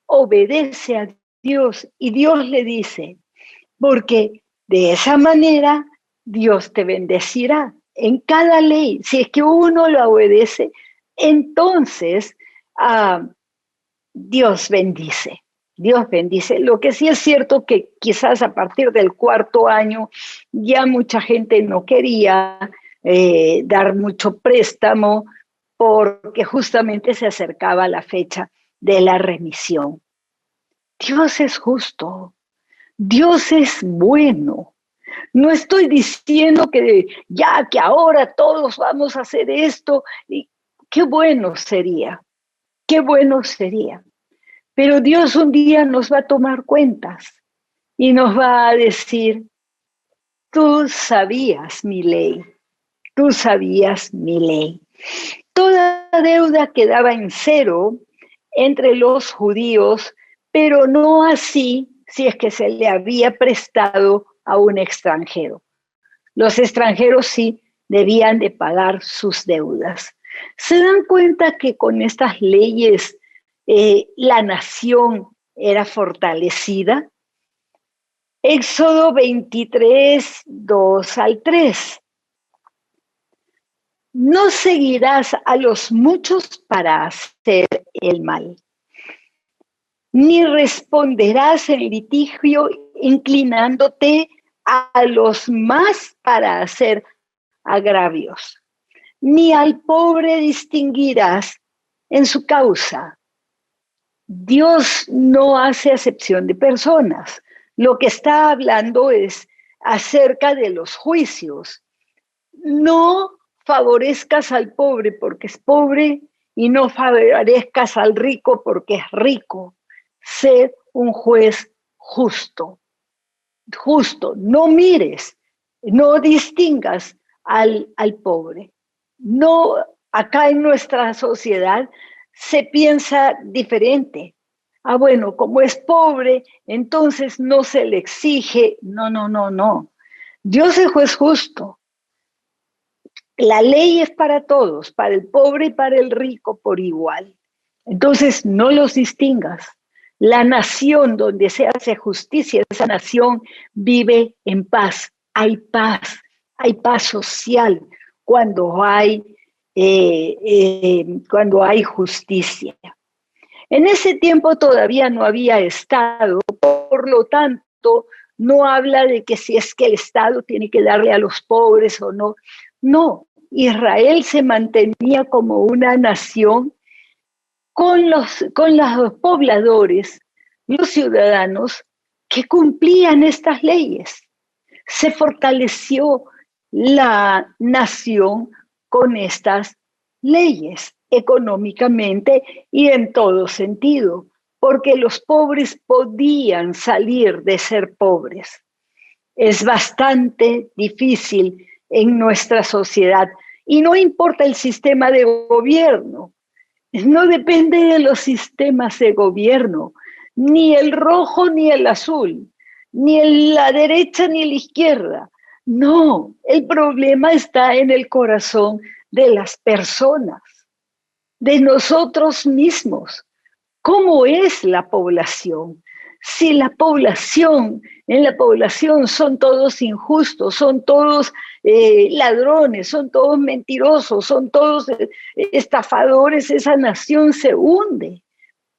obedece a Dios y Dios le dice, porque de esa manera Dios te bendecirá en cada ley. Si es que uno lo obedece, entonces Dios bendice. Dios bendice. Lo que sí es cierto que quizás a partir del 4.º año ya mucha gente no quería dar mucho préstamo porque justamente se acercaba la fecha de la remisión. Dios es justo. Dios es bueno. No estoy diciendo que ahora todos vamos a hacer esto. Y qué bueno sería. Qué bueno sería. Pero Dios un día nos va a tomar cuentas y nos va a decir, tú sabías mi ley, tú sabías mi ley. Toda deuda quedaba en cero entre los judíos, pero no así si es que se le había prestado a un extranjero. Los extranjeros sí debían de pagar sus deudas. ¿Se dan cuenta que con estas leyes la nación era fortalecida? Éxodo 23, 2-3. No seguirás a los muchos para hacer el mal, ni responderás en litigio inclinándote a los más para hacer agravios, ni al pobre distinguirás en su causa. Dios no hace acepción de personas. Lo que está hablando es acerca de los juicios. No favorezcas al pobre porque es pobre y no favorezcas al rico porque es rico. Sé un juez justo. Justo. No mires, no distingas al pobre. No, acá en nuestra sociedad se piensa diferente. Bueno, como es pobre, entonces no se le exige. No. Dios es juez justo. La ley es para todos, para el pobre y para el rico por igual. Entonces, no los distingas. La nación donde se hace justicia, esa nación vive en paz. Hay paz social cuando hay justicia. En ese tiempo todavía no había Estado, por lo tanto, no habla de que si es que el Estado tiene que darle a los pobres o no. No, Israel se mantenía como una nación con los pobladores, los ciudadanos que cumplían estas leyes. Se fortaleció la nación con estas leyes, económicamente y en todo sentido, porque los pobres podían salir de ser pobres. Es bastante difícil en nuestra sociedad y no importa el sistema de gobierno, no depende de los sistemas de gobierno, ni el rojo ni el azul, ni la derecha ni la izquierda. No, el problema está en el corazón de las personas, de nosotros mismos. ¿Cómo es la población? Si en la población son todos injustos, son todos ladrones, son todos mentirosos, son todos estafadores, esa nación se hunde.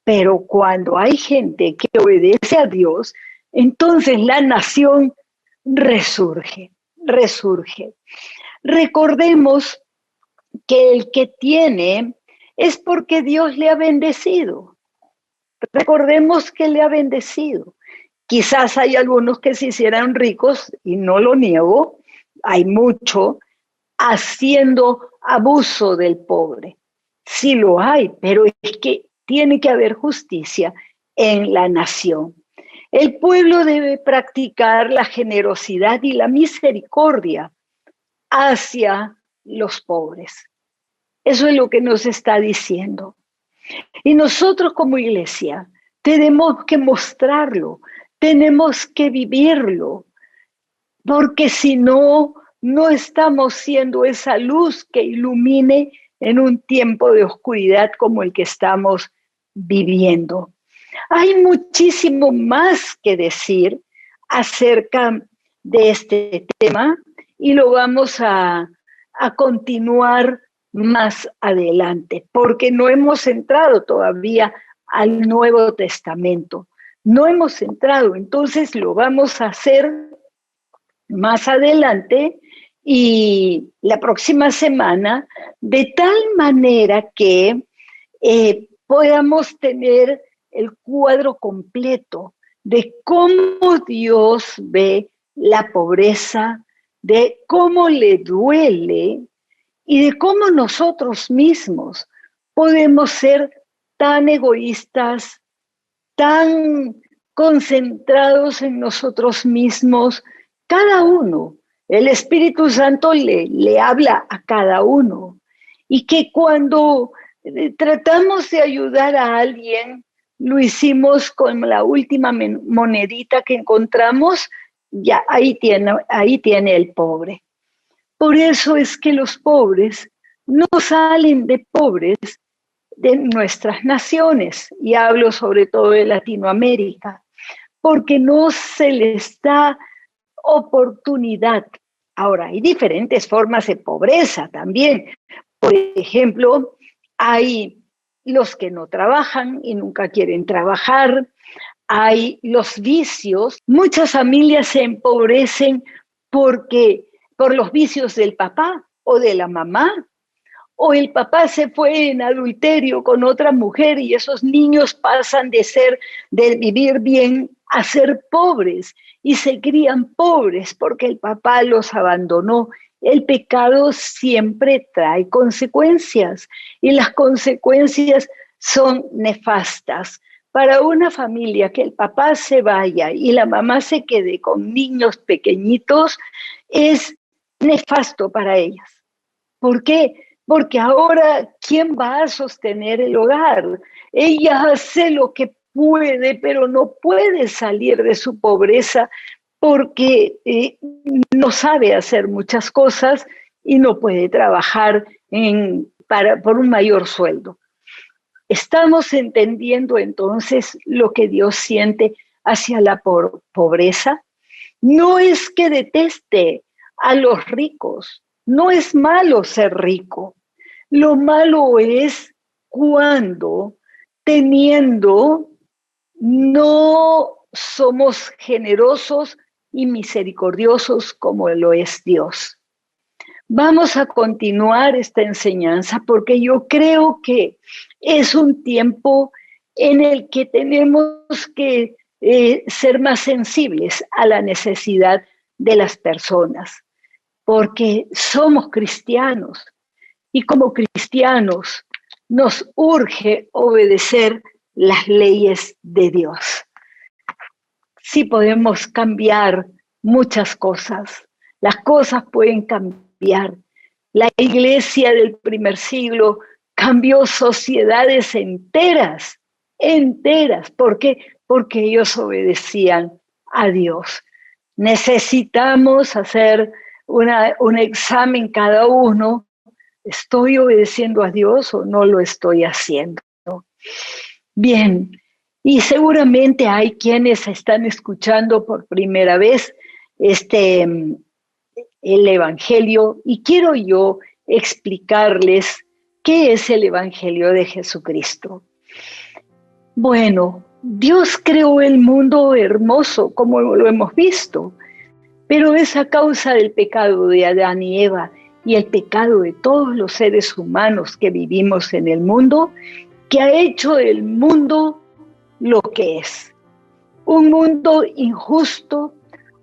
Pero cuando hay gente que obedece a Dios, entonces la nación resurge. Recordemos que el que tiene es porque Dios le ha bendecido. Recordemos que le ha bendecido. Quizás hay algunos que se hicieran ricos, y no lo niego, hay mucho, haciendo abuso del pobre. Sí lo hay, pero es que tiene que haber justicia en la nación. El pueblo debe practicar la generosidad y la misericordia hacia los pobres. Eso es lo que nos está diciendo. Y nosotros como iglesia tenemos que mostrarlo, tenemos que vivirlo, porque si no, no estamos siendo esa luz que ilumine en un tiempo de oscuridad como el que estamos viviendo. Hay muchísimo más que decir acerca de este tema y lo vamos a continuar más adelante, porque no hemos entrado todavía al Nuevo Testamento. No hemos entrado, entonces lo vamos a hacer más adelante y la próxima semana, de tal manera que podamos tener el cuadro completo de cómo Dios ve la pobreza, de cómo le duele y de cómo nosotros mismos podemos ser tan egoístas, tan concentrados en nosotros mismos, cada uno. El Espíritu Santo le habla a cada uno. Y que cuando tratamos de ayudar a alguien, lo hicimos con la última monedita que encontramos, ya ahí tiene el pobre. Por eso es que los pobres no salen de pobres de nuestras naciones, y hablo sobre todo de Latinoamérica, porque no se les da oportunidad. Ahora, hay diferentes formas de pobreza también. Por ejemplo, hay los que no trabajan y nunca quieren trabajar, hay los vicios. Muchas familias se empobrecen por los vicios del papá o de la mamá, o el papá se fue en adulterio con otra mujer y esos niños pasan de vivir bien a ser pobres y se crían pobres porque el papá los abandonó. El pecado siempre trae consecuencias y las consecuencias son nefastas. Para una familia que el papá se vaya y la mamá se quede con niños pequeñitos es nefasto para ellas. ¿Por qué? Porque ahora, ¿quién va a sostener el hogar? Ella hace lo que puede, pero no puede salir de su pobreza porque no sabe hacer muchas cosas y no puede trabajar por un mayor sueldo. ¿Estamos entendiendo entonces lo que Dios siente hacia la pobreza? No es que deteste a los ricos, no es malo ser rico. Lo malo es cuando, teniendo, no somos generosos y misericordiosos como lo es Dios. Vamos a continuar esta enseñanza porque yo creo que es un tiempo en el que tenemos que ser más sensibles a la necesidad de las personas, porque somos cristianos y como cristianos nos urge obedecer las leyes de Dios. Sí podemos cambiar muchas cosas, las cosas pueden cambiar. La iglesia del primer siglo cambió sociedades enteras. ¿Por qué? Porque ellos obedecían a Dios. Necesitamos hacer un examen cada uno. ¿Estoy obedeciendo a Dios o no lo estoy haciendo? Bien, y seguramente hay quienes están escuchando por primera vez el Evangelio, y quiero yo explicarles qué es el Evangelio de Jesucristo. Bueno, Dios creó el mundo hermoso, como lo hemos visto, pero es a causa del pecado de Adán y Eva y el pecado de todos los seres humanos que vivimos en el mundo, que ha hecho el mundo lo que es. Un mundo injusto,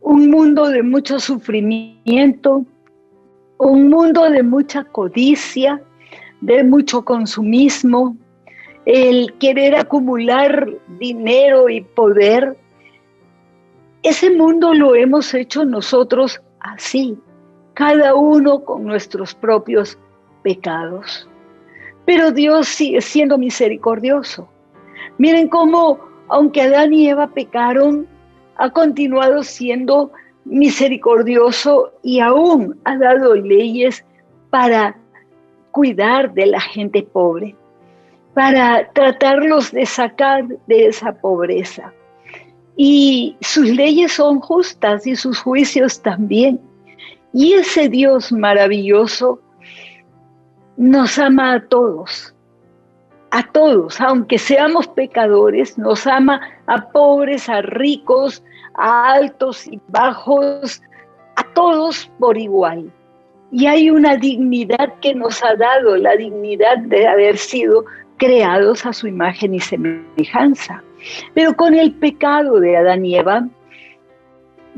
un mundo de mucho sufrimiento, un mundo de mucha codicia, de mucho consumismo, el querer acumular dinero y poder. Ese mundo lo hemos hecho nosotros así, cada uno con nuestros propios pecados. Pero Dios sigue siendo misericordioso. Miren cómo, aunque Adán y Eva pecaron, ha continuado siendo misericordioso y aún ha dado leyes para cuidar de la gente pobre, para tratarlos de sacar de esa pobreza. Y sus leyes son justas y sus juicios también. Y ese Dios maravilloso nos ama a todos, aunque seamos pecadores, nos ama a pobres, a ricos, a altos y bajos, a todos por igual. Y hay una dignidad que nos ha dado, la dignidad de haber sido creados a su imagen y semejanza. Pero con el pecado de Adán y Eva,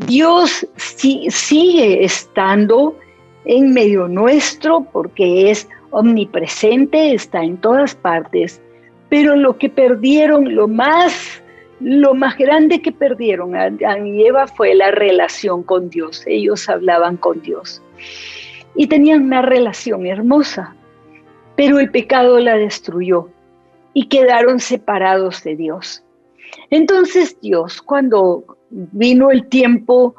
Dios sigue estando en medio nuestro porque es omnipresente, está en todas partes, pero lo que perdieron, lo más grande que perdieron Adán y Eva fue la relación con Dios. Ellos hablaban con Dios y tenían una relación hermosa, pero el pecado la destruyó y quedaron separados de Dios. Entonces Dios, cuando vino el tiempo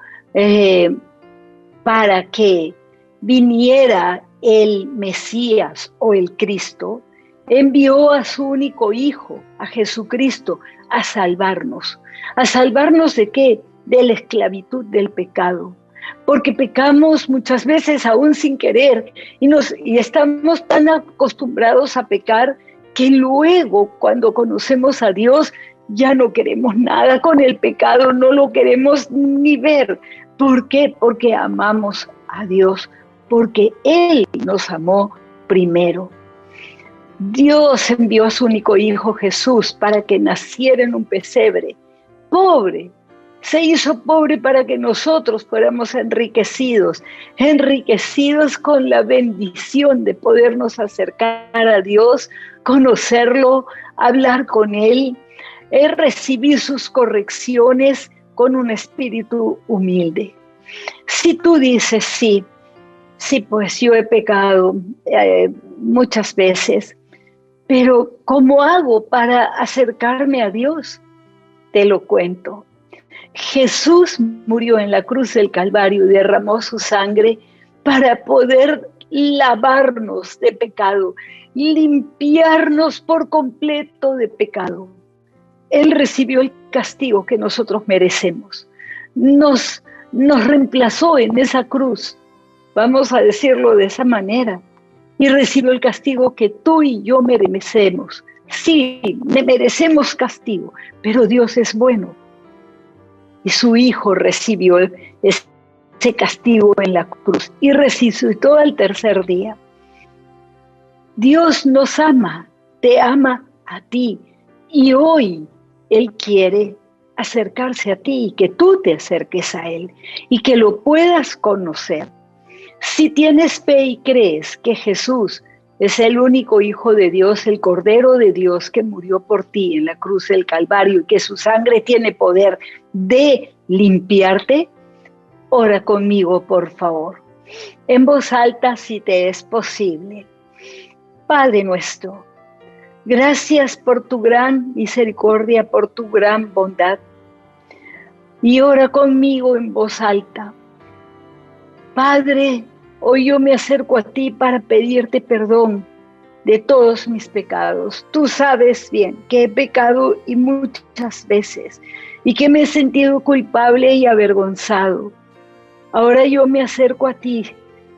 para que viniera el Mesías o el Cristo, envió a su único Hijo, a Jesucristo, a salvarnos. ¿A salvarnos de qué? De la esclavitud del pecado. Porque pecamos muchas veces aún sin querer y estamos tan acostumbrados a pecar que luego cuando conocemos a Dios ya no queremos nada con el pecado, no lo queremos ni ver. ¿Por qué? Porque amamos a Dios, porque Él nos amó primero. Dios envió a su único Hijo Jesús para que naciera en un pesebre, pobre. Se hizo pobre para que nosotros fuéramos enriquecidos con la bendición de podernos acercar a Dios, conocerlo, hablar con Él, recibir sus correcciones con un espíritu humilde. Si tú dices sí, pues yo he pecado muchas veces, pero ¿cómo hago para acercarme a Dios? Te lo cuento. Jesús murió en la cruz del Calvario y derramó su sangre para poder lavarnos de pecado, limpiarnos por completo de pecado. Él recibió el castigo que nosotros merecemos. Nos reemplazó en esa cruz, vamos a decirlo de esa manera, y recibió el castigo que tú y yo merecemos. Sí, merecemos castigo, pero Dios es bueno. Y su Hijo recibió ese castigo en la cruz y resucitó al tercer día. Dios nos ama, te ama a ti, y hoy Él quiere acercarse a ti y que tú te acerques a Él y que lo puedas conocer. Si tienes fe y crees que Jesús es el único Hijo de Dios, el Cordero de Dios que murió por ti en la cruz del Calvario y que su sangre tiene poder de limpiarte, ora conmigo, por favor, en voz alta si te es posible. Padre nuestro, gracias por tu gran misericordia, por tu gran bondad. Y ora conmigo en voz alta. Padre, hoy yo me acerco a ti para pedirte perdón de todos mis pecados. Tú sabes bien que he pecado y muchas veces y que me he sentido culpable y avergonzado. Ahora yo me acerco a ti,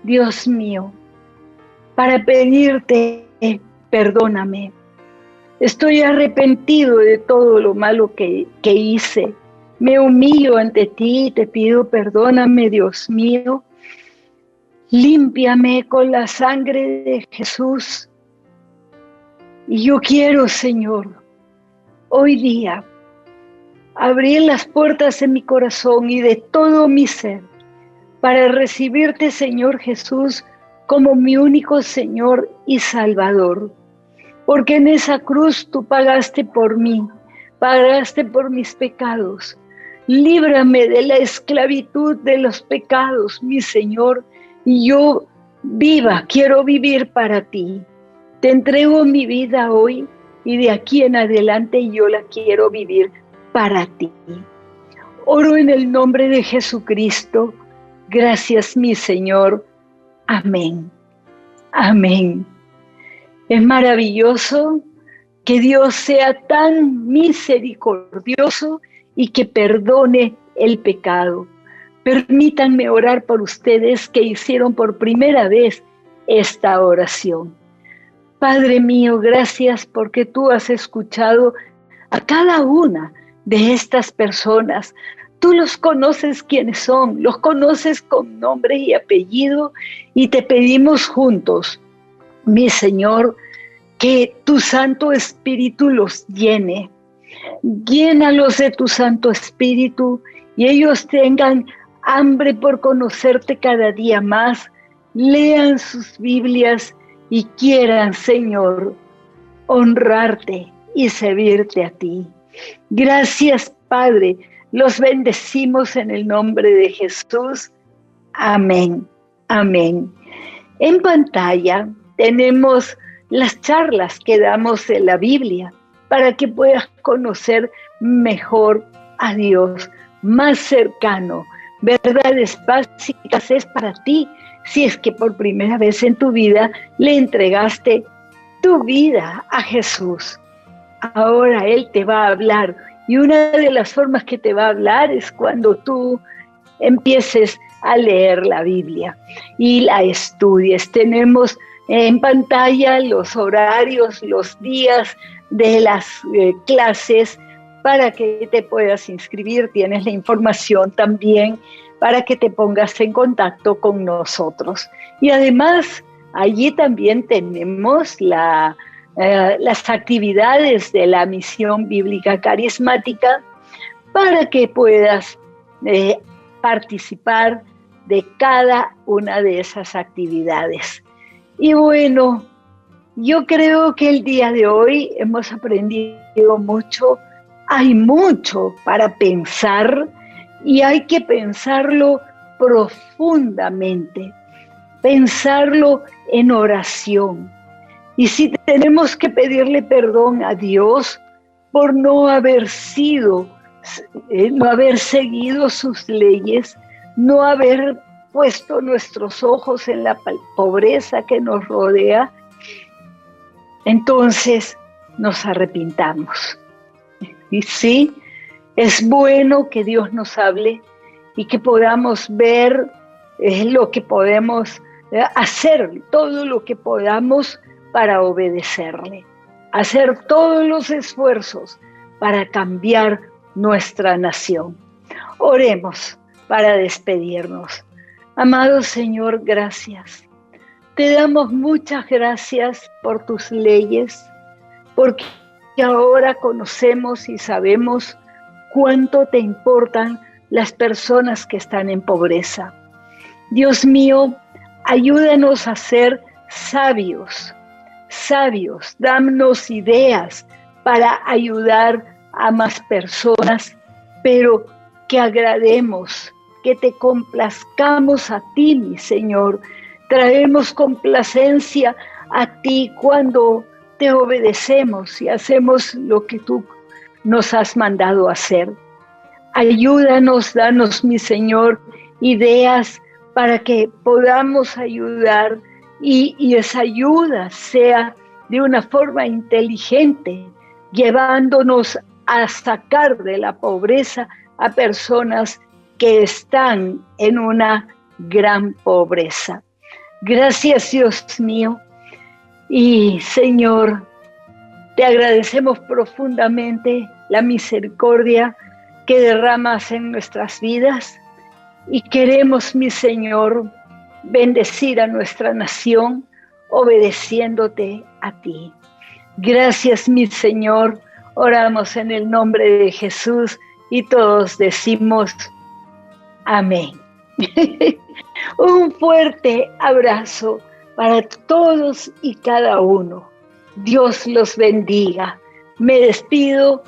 Dios mío, para pedirte, perdóname. Estoy arrepentido de todo lo malo que hice. Me humillo ante ti y te pido, perdóname, Dios mío. Límpiame con la sangre de Jesús. Y yo quiero, Señor, hoy día, abrir las puertas de mi corazón y de todo mi ser para recibirte, Señor Jesús, como mi único Señor y Salvador. Porque en esa cruz tú pagaste por mí, pagaste por mis pecados. Líbrame de la esclavitud de los pecados, mi Señor, y yo quiero vivir para ti. Te entrego mi vida hoy y de aquí en adelante yo la quiero vivir para ti. Oro en el nombre de Jesucristo. Gracias, mi Señor. Amén. Amén. Es maravilloso que Dios sea tan misericordioso y que perdone el pecado. Permítanme orar por ustedes que hicieron por primera vez esta oración. Padre mío, gracias porque tú has escuchado a cada una de estas personas. Tú los conoces quiénes son, los conoces con nombre y apellido y te pedimos juntos, mi Señor, que tu Santo Espíritu los llene. Llénalos de tu Santo Espíritu y ellos tengan hambre por conocerte cada día más, lean sus Biblias y quieran, Señor, honrarte y servirte a ti. Gracias, Padre. Los bendecimos en el nombre de Jesús. Amén. Amén. En pantalla tenemos las charlas que damos de la Biblia para que puedas conocer mejor a Dios, más cercano. Verdades básicas es para ti si es que por primera vez en tu vida le entregaste tu vida a Jesús. Ahora Él te va a hablar. Y una de las formas que te va a hablar es cuando tú empieces a leer la Biblia y la estudies. Tenemos en pantalla los horarios, los días de las clases para que te puedas inscribir. Tienes la información también para que te pongas en contacto con nosotros. Y además, allí también tenemos las actividades de la Misión Bíblica Carismática para que puedas participar de cada una de esas actividades. Y bueno, yo creo que el día de hoy hemos aprendido mucho. Hay mucho para pensar y hay que pensarlo profundamente, pensarlo en oración. Y si tenemos que pedirle perdón a Dios por no haber seguido sus leyes, no haber puesto nuestros ojos en la pobreza que nos rodea, entonces nos arrepintamos. Y sí, es bueno que Dios nos hable y que podamos ver lo que podemos hacer, todo lo que podamos para obedecerle, hacer todos los esfuerzos para cambiar nuestra nación. Oremos para despedirnos. Amado Señor, gracias. Te damos muchas gracias por tus leyes, porque ahora conocemos y sabemos cuánto te importan las personas que están en pobreza. Dios mío, ayúdanos a ser sabios, danos ideas para ayudar a más personas, pero que agrademos, que te complazcamos a ti, mi Señor. Traemos complacencia a ti cuando te obedecemos y hacemos lo que tú nos has mandado hacer. Ayúdanos, danos, mi Señor, ideas para que podamos ayudar y esa ayuda sea de una forma inteligente, llevándonos a sacar de la pobreza a personas que están en una gran pobreza. Gracias, Dios mío. Y Señor, te agradecemos profundamente la misericordia que derramas en nuestras vidas y queremos, mi Señor, bendecir a nuestra nación obedeciéndote a ti. Gracias, mi Señor. Oramos en el nombre de Jesús y todos decimos amén. Un fuerte abrazo para todos y cada uno. Dios los bendiga. Me despido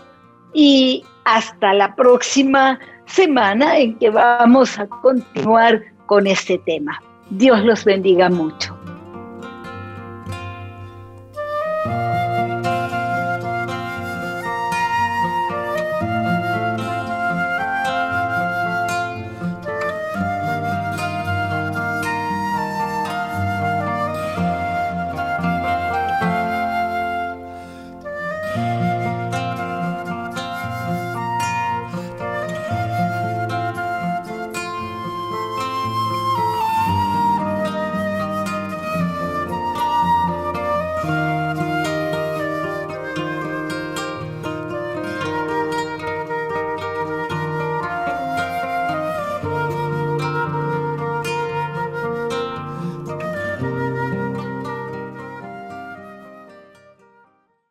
y hasta la próxima semana en que vamos a continuar con este tema. Dios los bendiga mucho.